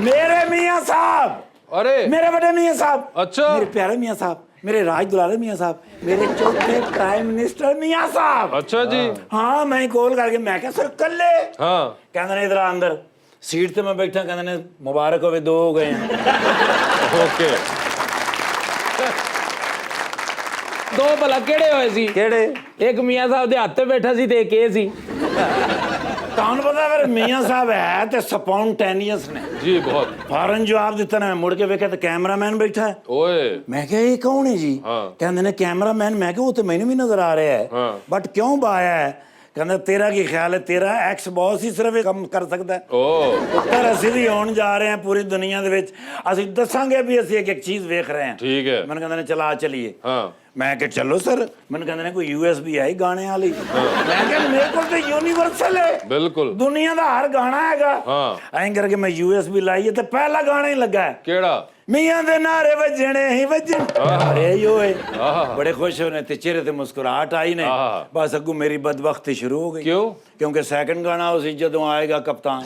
D: ਮੇਰੇ ਮੀਆਂ ਸਾਹਿਬ,
A: अरे
D: मेरे बड़े मियाँ साहब,
A: अच्छा।
D: मेरे प्यारे मियाँ साहब, मेरे राज दुलारे मियाँ साहब, मेरे चौथे प्राइम मिनिस्टर मियाँ साहब।
A: अच्छा जी।
D: हाँ मैं कॉल करके मैं क्या सर कल्ले
A: हाँ,
D: कहते ने इधर आ अंदर सीट ते मैं बैठा, कहते ने मुबारक होवे 2 हो गए हैं।
A: ओके।
E: ਦੋ ਭਲਾ ਕਿਹੜੇ ਹੋਏ ਸੀ?
C: ਕਿਹੜੇ?
E: ਇੱਕ ਮੀਆਂ ਸਾਹਿਬ ਦੇ ਹੱਥ ਤੇ ਬੈਠਾ ਸੀ ਤੇ ਇੱਕ ਇਹ ਸੀ।
D: ਤੁਹਾਨੂੰ ਪਤਾ ਫਿਰ ਮੀਆਂ ਸਾਹਿਬ ਹੈ ਤੇ ਸਪੌਂਟੇਨੀਅਸ ਨੇ।
A: जी बहुत।
D: ਫੌਰਨ ਜਵਾਬ ਦਿੱਤਾ ਨਾ, ਮੈਂ ਮੁੜ ਕੇ ਵੇਖਿਆ ਤੇ ਕੈਮਰਾਮੈਨ ਬੈਠਾ ਹੈ।
A: ओए,
D: ਮੈਂ ਕਿਹਾ ਇਹ ਕੌਣ ਹੈ ਜੀ?
A: ਹਾਂ।
D: ਕਹਿੰਦੇ ਨੇ ਕੈਮਰਾਮੈਨ। ਮੈਂ ਕਿਹਾ ਉਹ ਤੇ ਮੈਨੂੰ ਵੀ ਨਜ਼ਰ ਆ ਰਿਹਾ ਹੈ,
A: ਹਾਂ।
D: ਬਟ ਕਿਉਂ ਬਾਇਆ ਹੈ? ਕਹਿੰਦਾ ਤੇਰਾ ਕੀ ਖਿਆਲ ਹੈ, ਤੇਰਾ ਐਕਸ ਬੌਸ ਹੀ ਸਿਰਫ ਇਹ ਕੰਮ ਕਰ ਸਕਦਾ ਹੈ।
A: ओ,
D: ਉੱਤਰ ਅਸੀਂ ਵੀ ਆਉਣ ਜਾ ਰਹੇ ਹਾਂ ਪੂਰੀ ਦੁਨੀਆ ਦੇ ਵਿੱਚ, ਅਸੀਂ ਦੱਸਾਂਗੇ ਵੀ ਅਸੀਂ ਇੱਕ ਇੱਕ ਚੀਜ਼ ਵੇਖ ਰਹੇ ਹਾਂ।
A: ठीक है।
D: ਮੈਨੂੰ ਕਹਿੰਦੇ ਨੇ ਚਲਾ ਚਲੀਏ।
A: हाँ,
D: ਮੈਂ ਕਿਹਾ ਚਲੋ ਸਰ। ਮੈਨੂੰ ਕਹਿੰਦੇ ਨੇ ਕੋਈ USB ਹੈ ਗਾਣੇ ਵਾਲੀ। ਮੈਂ ਕਿਹਾ ਮੇਰੇ ਕੋਲ ਤੇ ਯੂਨੀਵਰਸਲ ਹੈ,
A: बिल्कुल।
D: ਦੁਨੀਆ ਦਾ ਹਰ ਗਾਣਾ ਹੈਗਾ।
A: ਹਾਂ।
D: ਐਂ ਕਰਕੇ ਮੈਂ USB ਲਾਈ ਤੇ ਪਹਿਲਾ ਗਾਣਾ ਹੀ ਲੱਗਾ ਹੈ।
A: केड़ा?
D: ਮੀਆਂ ਦੇ ਨਾਰੇ ਵੱਜਣੇ ਹੀ ਵੱਜਣ। ਅਰੇ ਯੋਏ
A: ਆਹ।
D: ਬੜੇ ਖੁਸ਼ ਹੋਣੇ ਤੇ ਚਿਹਰੇ ਤੇ ਮੁਸਕਰਾਹਟ ਆਈ ਨੇ।
A: ਆਹ।
D: ਬਸ ਅੱਗੋਂ ਮੇਰੀ ਬਦਬਖਤੀ ਸ਼ੁਰੂ ਹੋ ਗਈ।
A: क्यों?
D: ਕਿਉਂਕਿ ਸੈਕੰਡ ਗਾਣਾ ਉਹ ਸੀ ਜਦੋਂ ਆਏਗਾ ਕਪਤਾਨ।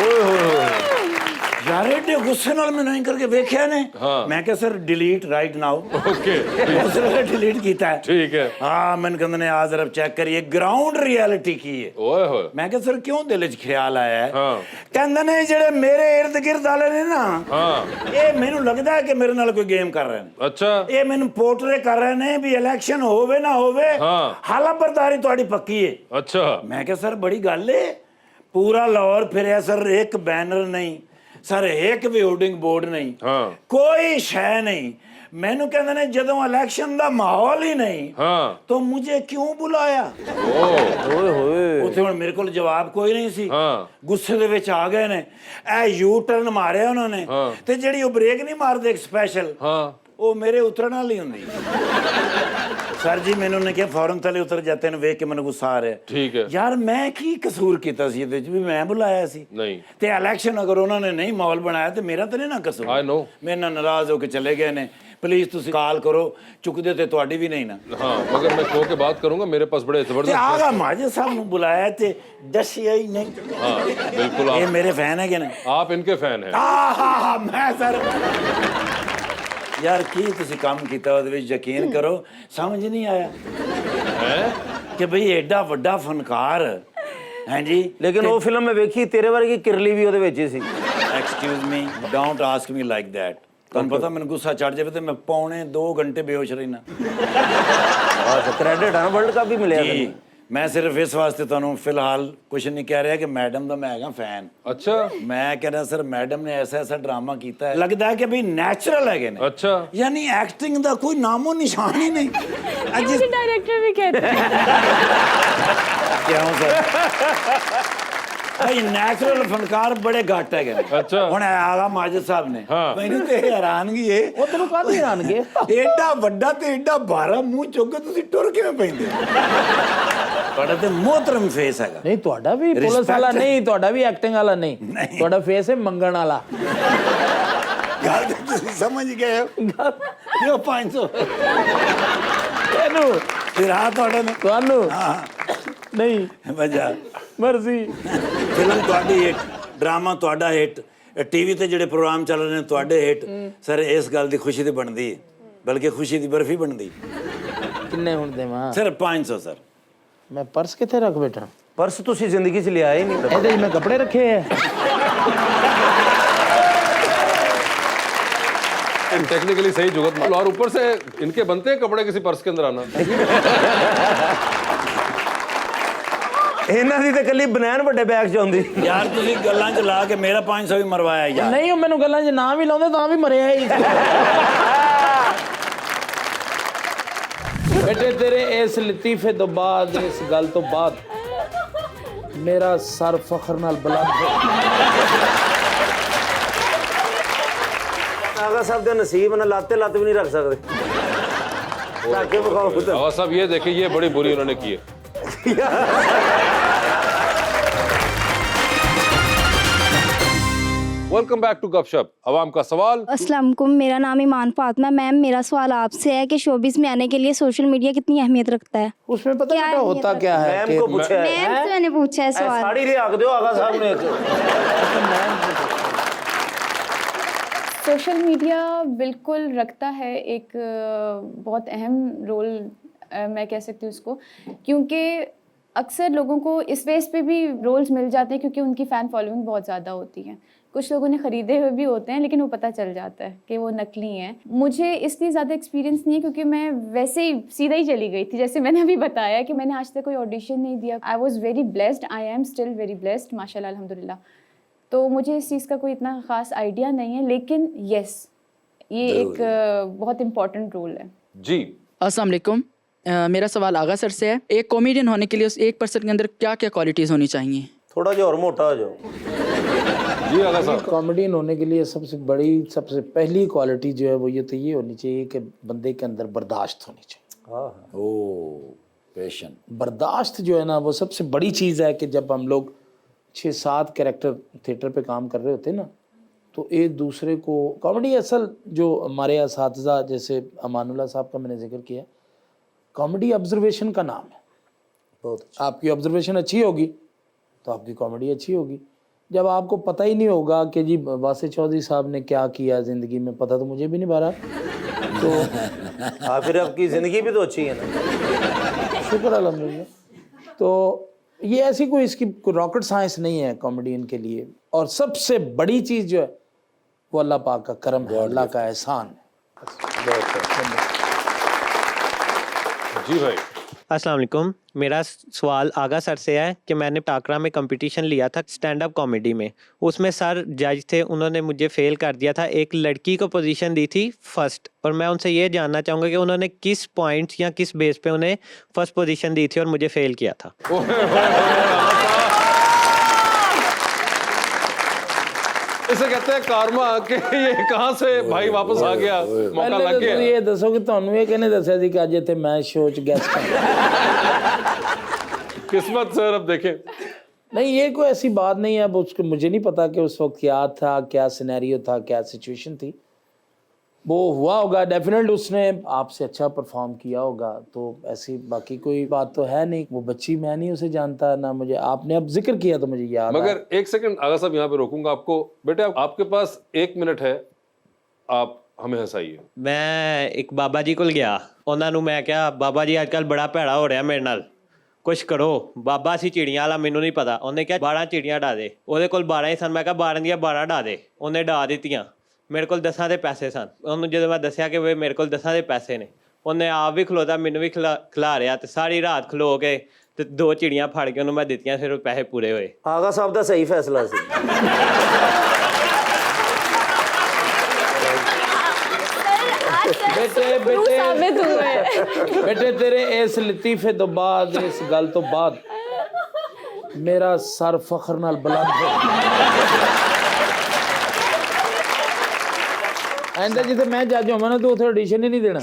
A: ओए होए होए।
D: ਯਾਰ ਇਹ एडे गुस्से नाल मैनूं इंज करके वेख्या ने मैं कहा sir delete right now
A: okay
D: उस वेले डिलीट कीता है
A: ठीक है
D: हाँ मैंने कहंदे ने आ जरा चेक करिए ग्राउंड रियलिटी की है
A: ओए होए
D: मैं कहा सर क्यों दिल च ख्याल आया है
A: हाँ
D: कहंदे ने ਜਿਹੜੇ ਮੇਰੇ इर्द गिर्द वाले ने ना
A: हाँ
D: ਇਹ ਮੈਨੂੰ ਲੱਗਦਾ ਹੈ ਕਿ ਮੇਰੇ ਨਾਲ ਕੋਈ ਗੇਮ ਕਰ ਰਹੇ ਨੇ
A: अच्छा
D: ਇਹ ਮੈਨੂੰ ਪੋਰਟਰੇ ਕਰ ਰਹੇ ਨੇ ਵੀ ਇਲੈਕਸ਼ਨ ਹੋਵੇ ਨਾ ਹੋਵੇ
A: ਹਾਂ।
D: ਹਾਲਾ ਬਰਦਾਰੀ ਤੁਹਾਡੀ ਪੱਕੀ ਹੈ
A: अच्छा
D: ਮੈਂ ਕਿਹਾ ਸਰ ਬੜੀ ਗੱਲ ਏ ਪੂਰਾ ਲਾਹੌਰ ਫਿਰਿਆ ਸਰ ਇੱਕ ਬੈਨਰ ਨਹੀਂ ਸਰ ਇੱਕ ਵੀ ਹੋਰਡਿੰਗ ਬੋਰਡ ਨਹੀਂ
A: हाँ
D: ਕੋਈ ਸ਼ੈ ਨਹੀਂ ਮੈਨੂੰ ਕਹਿੰਦੇ ਨੇ ਜਦੋਂ ਇਲੈਕਸ਼ਨ ਦਾ ਮਾਹੌਲ ਹੀ ਨਹੀਂ
A: हाँ
D: ਤਾਂ ਮੁਝੇ ਕਿਉਂ ਬੁਲਾਇਆ
A: ओ
C: ਓਏ ਹੋਏ
D: ਉੱਥੇ ਹੁਣ ਮੇਰੇ ਕੋਲ ਜਵਾਬ ਕੋਈ ਨਹੀਂ ਸੀ
A: हाँ
D: ਗੁੱਸੇ ਦੇ ਵਿੱਚ ਆ ਗਏ ਨੇ ਇਹ ਯੂ ਟਰਨ ਮਾਰਿਆ ਉਹਨਾਂ ਨੇ
A: ਹਾਂ।
D: ਤੇ ਜਿਹੜੀ ਉਹ ਬ੍ਰੇਕ ਨਹੀਂ ਮਾਰਦੇ ਇੱਕ ਸਪੈਸ਼ਲ
A: हाँ
D: ਉਹ ਮੇਰੇ ਉਤਰਨ ਵਾਲੀ ਹੁੰਦੀ ਸਰ ਜੀ ਮੈਨੂੰ ਨੇ ਕਿਹਾ ਫੌਰਨ ਥੱਲੇ ਉਤਰ ਜਾਂਦੇ ਨੇ ਵੇਖ ਕੇ ਮੈਨੂੰ ਗੁੱਸਾ ਆ ਰਿਹਾ
A: ठीक है
D: ਯਾਰ ਮੈਂ ਕੀ ਕਸੂਰ ਕੀਤਾ ਸੀ ਇਹਦੇ ਚ ਵੀ ਮੈਂ ਬੁਲਾਇਆ ਸੀ
A: नहीं
D: ਤੇ ਇਲੈਕਸ਼ਨ ਅਗਰ ਉਹਨਾਂ ਨੇ ਨਹੀਂ ਮਾਹੌਲ ਬਣਾਇਆ ਤੇ ਮੇਰਾ ਤਾਂ ਨਹੀਂ ਨਾ ਕਸੂਰ
A: I know।
D: ਮੇਰੇ ਨਾਲ ਨਾਰਾਜ਼ ਹੋ ਕੇ ਚਲੇ ਗਏ ਨੇ ਪਲੀਜ਼ ਤੁਸੀਂ ਕਾਲ ਕਰੋ ਚੁੱਕਦੇ ਤੇ ਤੁਹਾਡੀ ਵੀ ਨਹੀਂ ਨਾ
A: हाँ मगर मैं शो के बात करूंगा मेरे पास बड़े
D: ਤੇ
A: जबरदस्त
D: ਆਗਾ ਮਾਜੇ ਸਾਹਿਬ ਨੂੰ ਬੁਲਾਇਆ ਤੇ ਦੱਸਿਆ ਹੀ ਨਹੀਂ
A: हाँ बिल्कुल
D: ਇਹ
A: आप
D: ਮੇਰੇ ਫੈਨ ਹੈਗੇ ਨੇ
A: इनके फैन हैं
D: ਆਹਾ ਮੈਂ ਸਰ ਯਾਰ ਕੀ ਤੁਸੀਂ ਕੰਮ ਕੀਤਾ ਉਹਦੇ ਵਿੱਚ ਯਕੀਨ ਕਰੋ ਸਮਝ ਨਹੀਂ ਆਇਆ
A: हैं
D: ਕਿ ਭਈ ਐਡਾ ਵੱਡਾ ਫਨਕਾਰ ਹਾਂਜੀ
C: ਲੇਕਿਨ ਉਹ ਫਿਲਮ ਮੈਂ ਵੇਖੀ ਤੇਰੇ ਵਰਗੀ ਕਿਰਲੀ ਵੀ ਉਹਦੇ ਵਿੱਚ ਹੀ ਸੀ
D: excuse me don't ask me like that ਤੁਹਾਨੂੰ ਪਤਾ ਮੈਨੂੰ ਗੁੱਸਾ ਚੜ ਜਾਵੇ ਤੇ ਮੈਂ ਪੌਣੇ 2 ਘੰਟੇ ਬੇਹੋਸ਼ ਰਹਿਣਾ
C: ਅੱਛਾ ਕ੍ਰੈਡਿਟ ਆ ਵਰਲਡ ਕੱਪ ਵੀ ਮਿਲਿਆ
D: ਜੀ
C: ਤੈਨੂੰ
D: ਮੈਂ ਸਿਰਫ ਇਸ ਵਾਸਤੇ ਤੁਹਾਨੂੰ ਫਿਲਹਾਲ ਕੁਝ ਨਹੀਂ ਕਹਿ ਰਿਹਾ ਕਿ ਮੈਡਮ ਦਾ ਮੈਂ ਹੈਗਾ ਫੈਨ
A: अच्छा
D: ਮੈਂ ਕਹਿ ਰਿਹਾ ਸਰ ਮੈਡਮ ਨੇ ਐਸਾ ਐਸਾ ਡਰਾਮਾ ਕੀਤਾ ਹੈ ਲੱਗਦਾ ਹੈ ਕਿ ਵੀ ਨੈਚੁਰਲ ਹੈਗੇ ਨੇ
A: अच्छा
D: ਯਾਨੀ ਐਕਟਿੰਗ ਦਾ ਕੋਈ ਨਾਮੋ ਨਿਸ਼ਾਨ ਹੀ ਨਹੀਂ ਅੱਜ
B: मुझे डायरेक्टर भी कहते हैं
D: ਕਿਉਂ ਸਰ ਭਾਈ ਨੈਚੁਰਲ ਫਨਕਾਰ ਬੜੇ ਘੱਟ ਹੈਗੇ ਨੇ
A: अच्छा
D: ਹੁਣ ਆਗਾ ਮਾਜਦ ਸਾਹਿਬ ਨੇ
A: ਹਾਂ।
D: ਮੈਨੂੰ ਤੇ ਹੈਰਾਨਗੀ ਏ
E: ਉਹ ਤੈਨੂੰ ਕਾਹਦੀ ਹੈਰਾਨਗੀ
D: ਏਡਾ ਵੱਡਾ ਤੇ ਏਡਾ ਭਾਰਾ ਮੂੰਹ ਚੁੱਕ ਕੇ ਤੁਸੀਂ ਟੁਰ ਕਿਵੇਂ ਪੈਂਦੇ ਤੁਹਾਡਾ ਤੇ ਮੋਹਤਰਮ ਫੇਸ ਹੈਗਾ
E: ਨਹੀਂ ਤੁਹਾਡਾ ਵੀ ਪੁਲਿਸ
D: Respect
E: ਵਾਲਾ
D: ਹੈ।
E: ਨਹੀਂ ਤੁਹਾਡਾ ਵੀ ਐਕਟਿੰਗ ਵਾਲਾ ਨਹੀਂ
D: ਨਹੀਂ।
E: ਤੁਹਾਡਾ ਫੇਸ ਹੈ ਮੰਗਣ ਵਾਲਾ
D: ਗੱਲ ਤੇ ਤੁਸੀਂ ਸਮਝ ਗਏ ਹੋ ਜੋ 500
E: ਇਹਨੂੰ
D: ਫਿਰ ਆ ਤੁਹਾਡੇ ਨੇ
E: ਤੁਹਾਨੂੰ
D: ਹਾਂ
E: ਨਹੀਂ
D: ਵਜਾ
E: ਮਰਜ਼ੀ
D: ਫਿਲਮ ਤੁਹਾਡੀ ਹਿੱਟ ਡਰਾਮਾ ਤੁਹਾਡਾ ਹਿੱਟ ਟੀਵੀ ਤੇ ਜਿਹੜੇ ਪ੍ਰੋਗਰਾਮ ਚੱਲ ਰਹੇ ਨੇ ਤੁਹਾਡੇ ਹਿੱਟ ਸਰ ਇਸ ਗੱਲ ਦੀ ਖੁਸ਼ੀ ਤੇ ਬਣਦੀ ਹੈ ਬਲਕਿ ਖੁਸ਼ੀ ਦੀ ਬਰਫੀ ਬਣਦੀ
E: ਕਿੰਨੇ ਹੁਣ ਦੇਵਾਂ
D: ਸਰ 500 ਸਰ
E: ਮੈਂ ਪਰਸ ਕਿੱਥੇ ਰੱਖ ਬੈਠਾ
C: ਪਰਸ ਤੁਸੀਂ ਜ਼ਿੰਦਗੀ 'ਚ ਲਿਆ ਹੀ ਨਹੀਂ
E: ਇਹਦੇ 'ਚ ਮੈਂ ਕੱਪੜੇ ਰੱਖੇ ਹੈ
A: टेक्निकली सही जुगत मार और ऊपर से इनके बनते हैं कपड़े किसी पर्स के अंदर आना
C: ਇਹਨਾਂ ਦੀ ਤੇ ਕੱਲੀ ਬਨੈਣ ਵੱਡੇ ਬੈਗ 'ਚ ਆਉਂਦੀ
D: ਯਾਰ ਤੁਸੀਂ ਗੱਲਾਂ 'ਚ ਲਾ ਕੇ ਮੇਰਾ 500 ਵੀ ਮਰਵਾਇਆ ਯਾਰ
E: ਨਹੀਂ ਉਹ ਮੈਨੂੰ ਗੱਲਾਂ 'ਚ ਨਾਂ ਵੀ ਲਾਉਂਦੇ ਤਾਂ ਵੀ ਮਰਿਆ ਹੀ ਬੇਟੇ ਤੇਰੇ ਇਸ ਲਤੀਫੇ ਤੋਂ ਬਾਅਦ ਇਸ ਗੱਲ ਤੋਂ ਬਾਅਦ ਮੇਰਾ ਸਰ ਫਖਰ ਨਾਲ ਬੁਲੰਦ
C: ਆਗਾ ਸਾਹਿਬ ਦੇ ਨਸੀਬ ਨਾਲ ਲਾਤੇ ਲੱਤ ਵੀ ਨਹੀਂ ਰੱਖ ਸਕਦੇ ਰੱਖ ਕੇ ਵਿਖਾਓ ਖੁਦ
A: आवाज साहब ये देखिए ये बड़ी बुरी उन्होंने की है वेलकम बैक टू गपशप अवाम का सवाल
H: अस्सलाम वालेकुम मेरा नाम ईमान फातिमा मैम मेरा सवाल आपसे है कि शोबिस में आने के लिए सोशल मीडिया कितनी अहमियत रखता है
E: उसमें पता
H: क्या
E: बेटा
H: है
E: होता
H: ये
E: क्या है
C: मैम
E: कि
C: को पूछा है
H: मैम से मैंने पूछा है सवाल
C: साड़ी ले आग दो आगा साहब ने
B: सोशल मीडिया बिल्कुल रखता है एक बहुत अहम रोल मैं कह सकती हूँ उसको क्योंकि अक्सर लोगों को इस बेस पे भी रोल्स मिल जाते हैं क्योंकि उनकी फ़ैन फॉलोइंग बहुत ज़्यादा होती है कुछ लोगों ने ख़रीदे हुए भी होते हैं लेकिन वो पता चल जाता है कि वो नकली हैं मुझे इसलिए ज़्यादा एक्सपीरियंस नहीं है क्योंकि मैं वैसे ही सीधा ही चली गई थी जैसे मैंने अभी बताया कि मैंने आज तक कोई ऑडिशन नहीं दिया I was very blessed I am still very blessed माशाल्लाह अल्हम्दुलिल्लाह तो मुझे इस चीज़ का कोई इतना ख़ास आइडिया नहीं है लेकिन यस ये एक बहुत इम्पॉर्टेंट रोल है
A: जी
I: अस्सलाम वालेकुम मेरा सवाल आगा सर से है एक कॉमेडियन होने के लिए उस एक पर्सन के अंदर क्या क्या क्वालिटीज़ होनी चाहिए
C: थोड़ा जो और मोटा हो जाओ
A: जी आगा साहब
E: कॉमेडियन होने के लिए सबसे पहली क्वालिटी जो है वो ये तो ये होनी चाहिए कि बंदे के अंदर बर्दाश्त होनी चाहिए
D: ओ पेशेंट
E: बर्दाश्त जो है ना वो सबसे बड़ी चीज़ है कि जब हम लोग 6-7 कैरेक्टर थिएटर पे काम कर रहे होते हैं ना तो एक दूसरे को कॉमेडी असल जो हमारे असातिज़ा जैसे अमानुल्लाह साहब का मैंने जिक्र किया कॉमेडी ऑब्जर्वेशन का नाम है
C: बहुत
E: आपकी ऑब्जर्वेशन अच्छी होगी तो आपकी कॉमेडी अच्छी होगी जब आपको पता ही नहीं होगा कि जी वासिफ चौधरी साहब ने क्या किया ज़िंदगी में, पता तो मुझे भी नहीं पा रहा, तो
C: हाँ, फिर आपकी ज़िंदगी भी तो अच्छी है ना।
E: शुक्र अल्हम्दुलिल्लाह। तो ये ऐसी कोई इसकी रॉकेट साइंस नहीं है कॉमेडियन के लिए। और सबसे बड़ी चीज़ जो है वो अल्लाह पाक का करम है, अल्लाह का एहसान है।
A: जी भाई।
J: अस्सलाम वालेकुम। मेरा सवाल आगा सर से है कि मैंने टाकरा में कंपटीशन लिया था स्टैंड अप कॉमेडी में। उसमें सर जज थे, उन्होंने मुझे फेल कर दिया था। एक लड़की को पोजीशन दी थी फर्स्ट, और मैं उनसे ये जानना चाहूँगा कि उन्होंने किस पॉइंट्स या किस बेस पे उन्हें फर्स्ट पोजीशन दी थी और मुझे फेल किया था।
A: इसे कहते हैं कारमा कि ये कहाँ से भाई वापस आ गया, मौका
E: पहले
A: लग
E: तो
A: गया।
E: ये दसो कि ਤੁਹਾਨੂੰ ਇਹ ਕਿਹਨੇ ਦੱਸਿਆ ਸੀ ਕਿ ਅੱਜ ਇੱਥੇ ਮੈਂ ਸ਼ੋਅ 'ਚ ਗੈਸਟ
A: किस्मत सर, अब देखें।
E: नहीं, ये कोई ऐसी बात नहीं है। अब उसको मुझे नहीं पता कि उस वक्त क्या था, क्या सिनेरियो था, क्या सिचुएशन थी। वो हुआ होगा डेफिनेटली, उसने आपसे अच्छा परफॉर्म किया होगा, तो ऐसी बाकी कोई बात तो है नहीं। वो बच्ची, मैं नहीं उसे जानता ना मुझे, आपने अब जिक्र किया तो मुझे याद आया।
A: मगर एक सेकंड आगा साहब, यहाँ पे रोकूंगा आपको। बेटे आपके पास 1 मिनट है, आप हमें हंसाइए।
J: मैं एक बाबा जी को गया, उन्होंने मैं क्या बाबा जी आजकल बड़ा भैड़ा हो रहा मेरे नाल, कुछ करो। बाबा सी चिड़ियाँ वाला, मैनू नहीं पता। उन्हें क्या 12 चिड़ियाँ डा दे, ਉਹਦੇ ਕੋਲ 12 ਹੀ ਸਨ। ਮੈਂ ਕਿਹਾ 12 ਦੀਆਂ 12 ਡਾ ਦੇ, ਉਹਨੇ ਡਾ ਦਿੱਤੀਆਂ। ਮੇਰੇ ਕੋਲ 10 ਦੇ ਪੈਸੇ ਸਨ। ਉਹਨੂੰ ਜਦੋਂ ਮੈਂ ਦੱਸਿਆ ਕਿ ਵੇ ਮੇਰੇ ਕੋਲ 10 ਦੇ ਪੈਸੇ ਨੇ, ਉਹਨੇ ਆਪ ਵੀ ਖਲੋਤਾ, ਮੈਨੂੰ ਵੀ ਖਿਲਾ ਰਿਹਾ, ਤੇ ਸਾਰੀ ਰਾਤ ਖਲੋ ਕੇ ਤੇ 2 ਚਿੜੀਆਂ ਫੜ ਕੇ ਉਹਨੂੰ ਮੈਂ ਦਿੱਤੀਆਂ, ਫਿਰ ਉਹ ਪੈਸੇ ਪੂਰੇ ਹੋਏ।
C: ਆਗਾ ਸਾਹਿਬ ਦਾ ਸਹੀ ਫੈਸਲਾ ਸੀ।
E: बेटे तेरे इस लतीफे तो बाद, इस गल तो बाद मेरा सर फखर नाल बुलंद हो। आइंदा जिथे मैं जज होवां ना तो उथे ऑडिशन ही नहीं देना।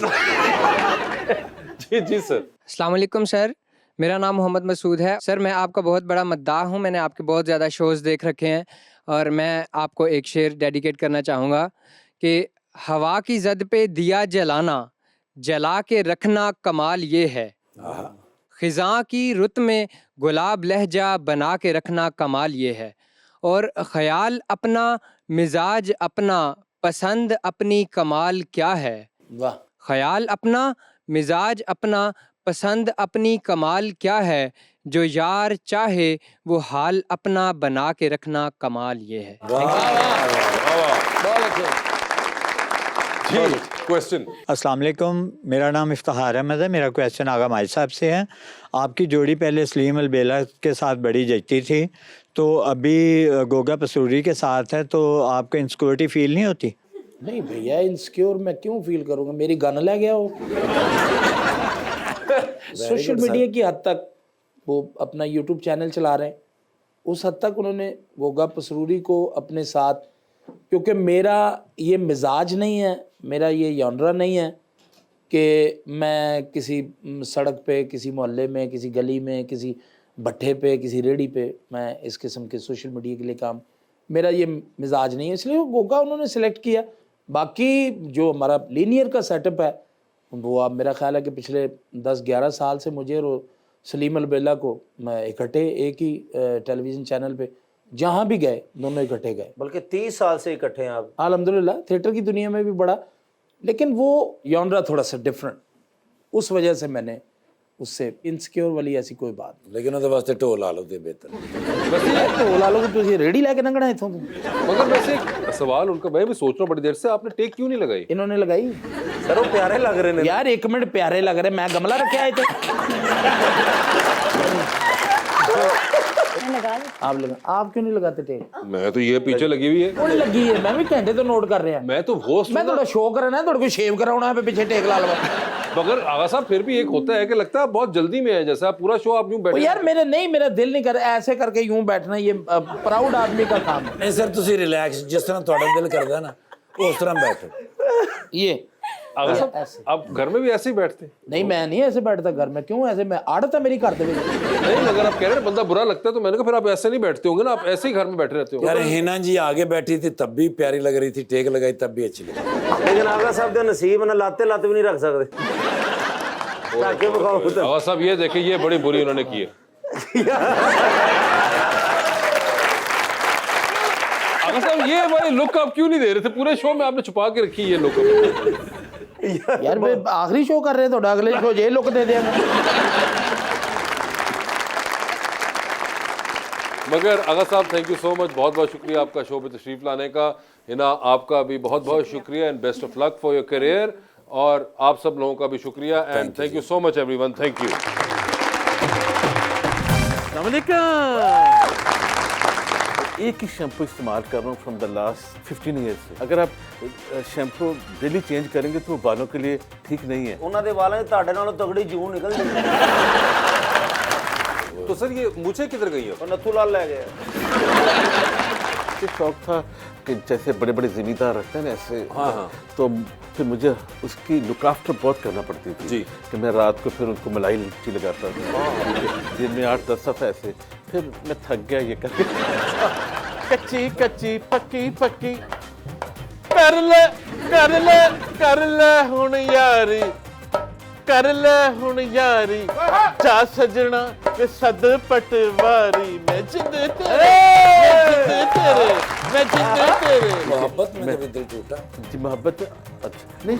A: जी जी सर।
K: अस्सलाम वालेकुम सर, मेरा नाम मोहम्मद मसूद है। सर मैं आपका बहुत बड़ा मद्दाह हूँ, मैंने आपके बहुत ज़्यादा शोज़ देख रखे हैं, और मैं आपको एक शेर डेडिकेट करना चाहूँगा कि हवा की जद पे दिया जलाना, जला के रखना कमाल ये है। ख़िज़ां की रुत में गुलाब लहजा बना के रखना कमाल ये है। और ख़याल अपना, मिजाज अपना, पसंद अपनी कमाल क्या है।
E: वाह।
K: ख़याल अपना, मिजाज अपना, पसंद अपनी कमाल क्या है। जो यार चाहे वो हाल अपना बना के रखना कमाल ये है।
A: क्वेश्चन।
L: अस्सलाम वालेकुम, मेरा नाम इफ्तिखार अहमद है। मेरा क्वेश्चन आगा माई साहब से है। आपकी जोड़ी पहले सलीम अलबेला के साथ बड़ी जचती थी, तो अभी गोगा पसूरी के साथ है, तो आपको इनसिक्योरिटी फील नहीं होती?
E: नहीं भैया, इनसिक्योर मैं क्यों फील करूँगा, मेरी गन ले गया वो। सोशल मीडिया की हद तक वो अपना यूट्यूब चैनल चला रहे हैं, उस हद तक उन्होंने गोगा पसूरी को अपने साथ, क्योंकि मेरा ये मिजाज नहीं है, मेरा ये जॉनरा नहीं है कि मैं किसी सड़क पे, किसी मोहल्ले में, किसी गली में, किसी भट्ठे पे, किसी रेडी पे मैं इस किस्म के सोशल मीडिया के लिए काम, मेरा ये मिजाज नहीं है, इसलिए वो गोगा उन्होंने सिलेक्ट किया। बाकी जो हमारा लीनियर का सेटअप है वो आप, मेरा ख्याल है कि पिछले 10-11 साल से मुझे और सलीम अलबेला को मैं इकट्ठे एक ही टेलीविज़न चैनल पे जहाँ भी गए दोनों इकट्ठे गए।
C: बल्कि 30 साल से इकट्ठे हैं आप।
E: अल्हम्दुलिल्लाह, थिएटर की दुनिया में भी बड़ा, लेकिन वो जॉनरा थोड़ा सा डिफरेंट, उस वजह से मैंने उससे इनसिक्योर वाली ऐसी कोई बात।
D: लेकिन ਉਹਦੇ ਵਾਸਤੇ ਢੋਲ ਲਾ ਲਓ ਤੇ ਬਿਹਤਰ।
E: वैसे ढोल ला लो कि तुझे रेडी लेके लंघना इथों तू।
A: मगर वैसे एक सवाल उनका, मैं भी सोच रहा हूँ बड़ी देर से, आपने टेक क्यों नहीं लगाई?
E: इन्होंने लगाई
C: सर वो प्यारे लग रहे हैं
E: यार, 1 मिनट प्यारे लग रहे, मैं गमला रखे आए थे। आप लगा, आप क्यों नहीं लगाते टेक?
A: मैं तो ये पीछे लगी हुई है।
E: कौन लगी है? मैं भी घंटे तो नोट कर रहा।
A: मैं तो होस्ट,
E: मैं थोड़ा शो करना है, थोड़ा कोई शेव कराना है, पीछे टेक ला लगा।
A: मगर आगा साहब फिर भी एक होता है कि लगता है आप बहुत जल्दी में है, जैसे आप पूरा शो आप यूं बैठे।
E: यार मेरे नहीं, मेरा दिल नहीं कर रहा ऐसे करके यूं बैठना, ये प्राउड आदमी का काम है।
D: नहीं सर, ਤੁਸੀਂ रिलैक्स जिस तरह ਤੁਹਾਡਾ दिल करदा ना उस तरह बैठो।
E: ये
A: आगा साहब आप घर में भी ऐसे ही बैठते?
E: नहीं, मैं नहीं ऐसे बैठता घर में। क्यों ऐसे? मैं आदत है मेरी घर में।
A: नहीं, मगर आप कह रहे हैं बंदा बुरा लगता है, तो मैंने कहा फिर आप ऐसे नहीं बैठते होंगे ना, आप ऐसे ही घर में बैठे रहते हो।
D: यार हिना जी आगे बैठी थी तब भी प्यारी लग रही थी, टेक लगाई तब भी अच्छी लगी।
C: लेकिन आगा साहब का नसीब ना, लाते लाते भी नहीं रख सकते। ताकि बखाओ खुद।
A: आगा साहब ये देखिए, ये बड़ी बुरी उन्होंने की है। साहब ये वाली लुक आप क्यों नहीं दे रहे थे? पूरे शो में आपने छुपा के रखी ये लुक।
E: यार मैं आखिरी शो कर रहे तो अगले शो ये लुक दे दिया।
A: मगर आगा साहब थैंक यू सो मच, बहुत बहुत शुक्रिया आपका शो पे तशरीफ लाने का। हिना आपका भी बहुत बहुत शुक्रिया and best of luck for your career. और आप सब लोगों का भी शुक्रिया and thank you so much everyone. Thank you.
M: एक ही शैम्पू इस्तेमाल कर रहा हूँ फ्रॉम द लास्ट 15 ईयर्स से। अगर आप शैम्पू डेली चेंज करेंगे तो वो बालों के लिए ठीक नहीं है।
C: ਉਹਨਾਂ ਦੇ ਵਾਲਾਂ 'ਚ ਤੁਹਾਡੇ ਨਾਲੋਂ ਤਗੜੀ ਜੂਨ ਨਿਕਲਦੀ
A: तो सर ये मुझे किधर गई है?
C: ਉਹ ਨੱਥੂ ਲਾਲ ਲੈ ਗਿਆ।
M: मुझे शौक था कि जैसे बड़े बड़े जिम्मेदार रखते हैं ना ऐसे।
A: हाँ हाँ।
M: तो फिर मुझे उसकी लुक आफ्टर बहुत करना पड़ती थी
A: जी।
M: कि मैं रात को फिर उनको मलाई लिच्ची लगाता था, दिन में 8-10 दफ़ा ऐसे। फिर मैं थक गया ये करके। कच्ची कच्ची पक्की पक्की कर ले हुण यारी, कर ले हुण यारी, जा सजना के सद पटवारी, मैं जिंद तेरे, मैं जिंद तेरे।
E: मोहब्बत में कभी दिल टूटा?
M: जी मोहब्बत में अच्छा नहीं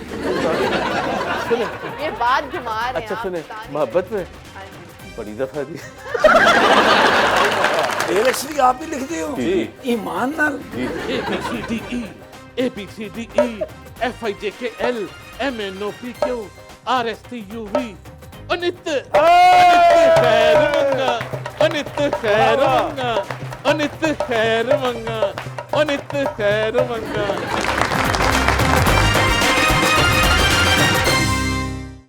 M: सुने,
F: ये बात घुमा रहे हैं
M: अच्छा
F: आप,
M: सुने
F: बता नहीं।
M: मोहब्बत में बड़ी दफा जी।
D: लिरिक्स आप ही लिखते हो?
A: जी।
D: ईमान नाल।
M: ABCDE FIJKL MNOPQ RSTUV Anit खैर मंगा, अनित खैर मंगा, अनित खैर मंगा, अनित खैर मंगा।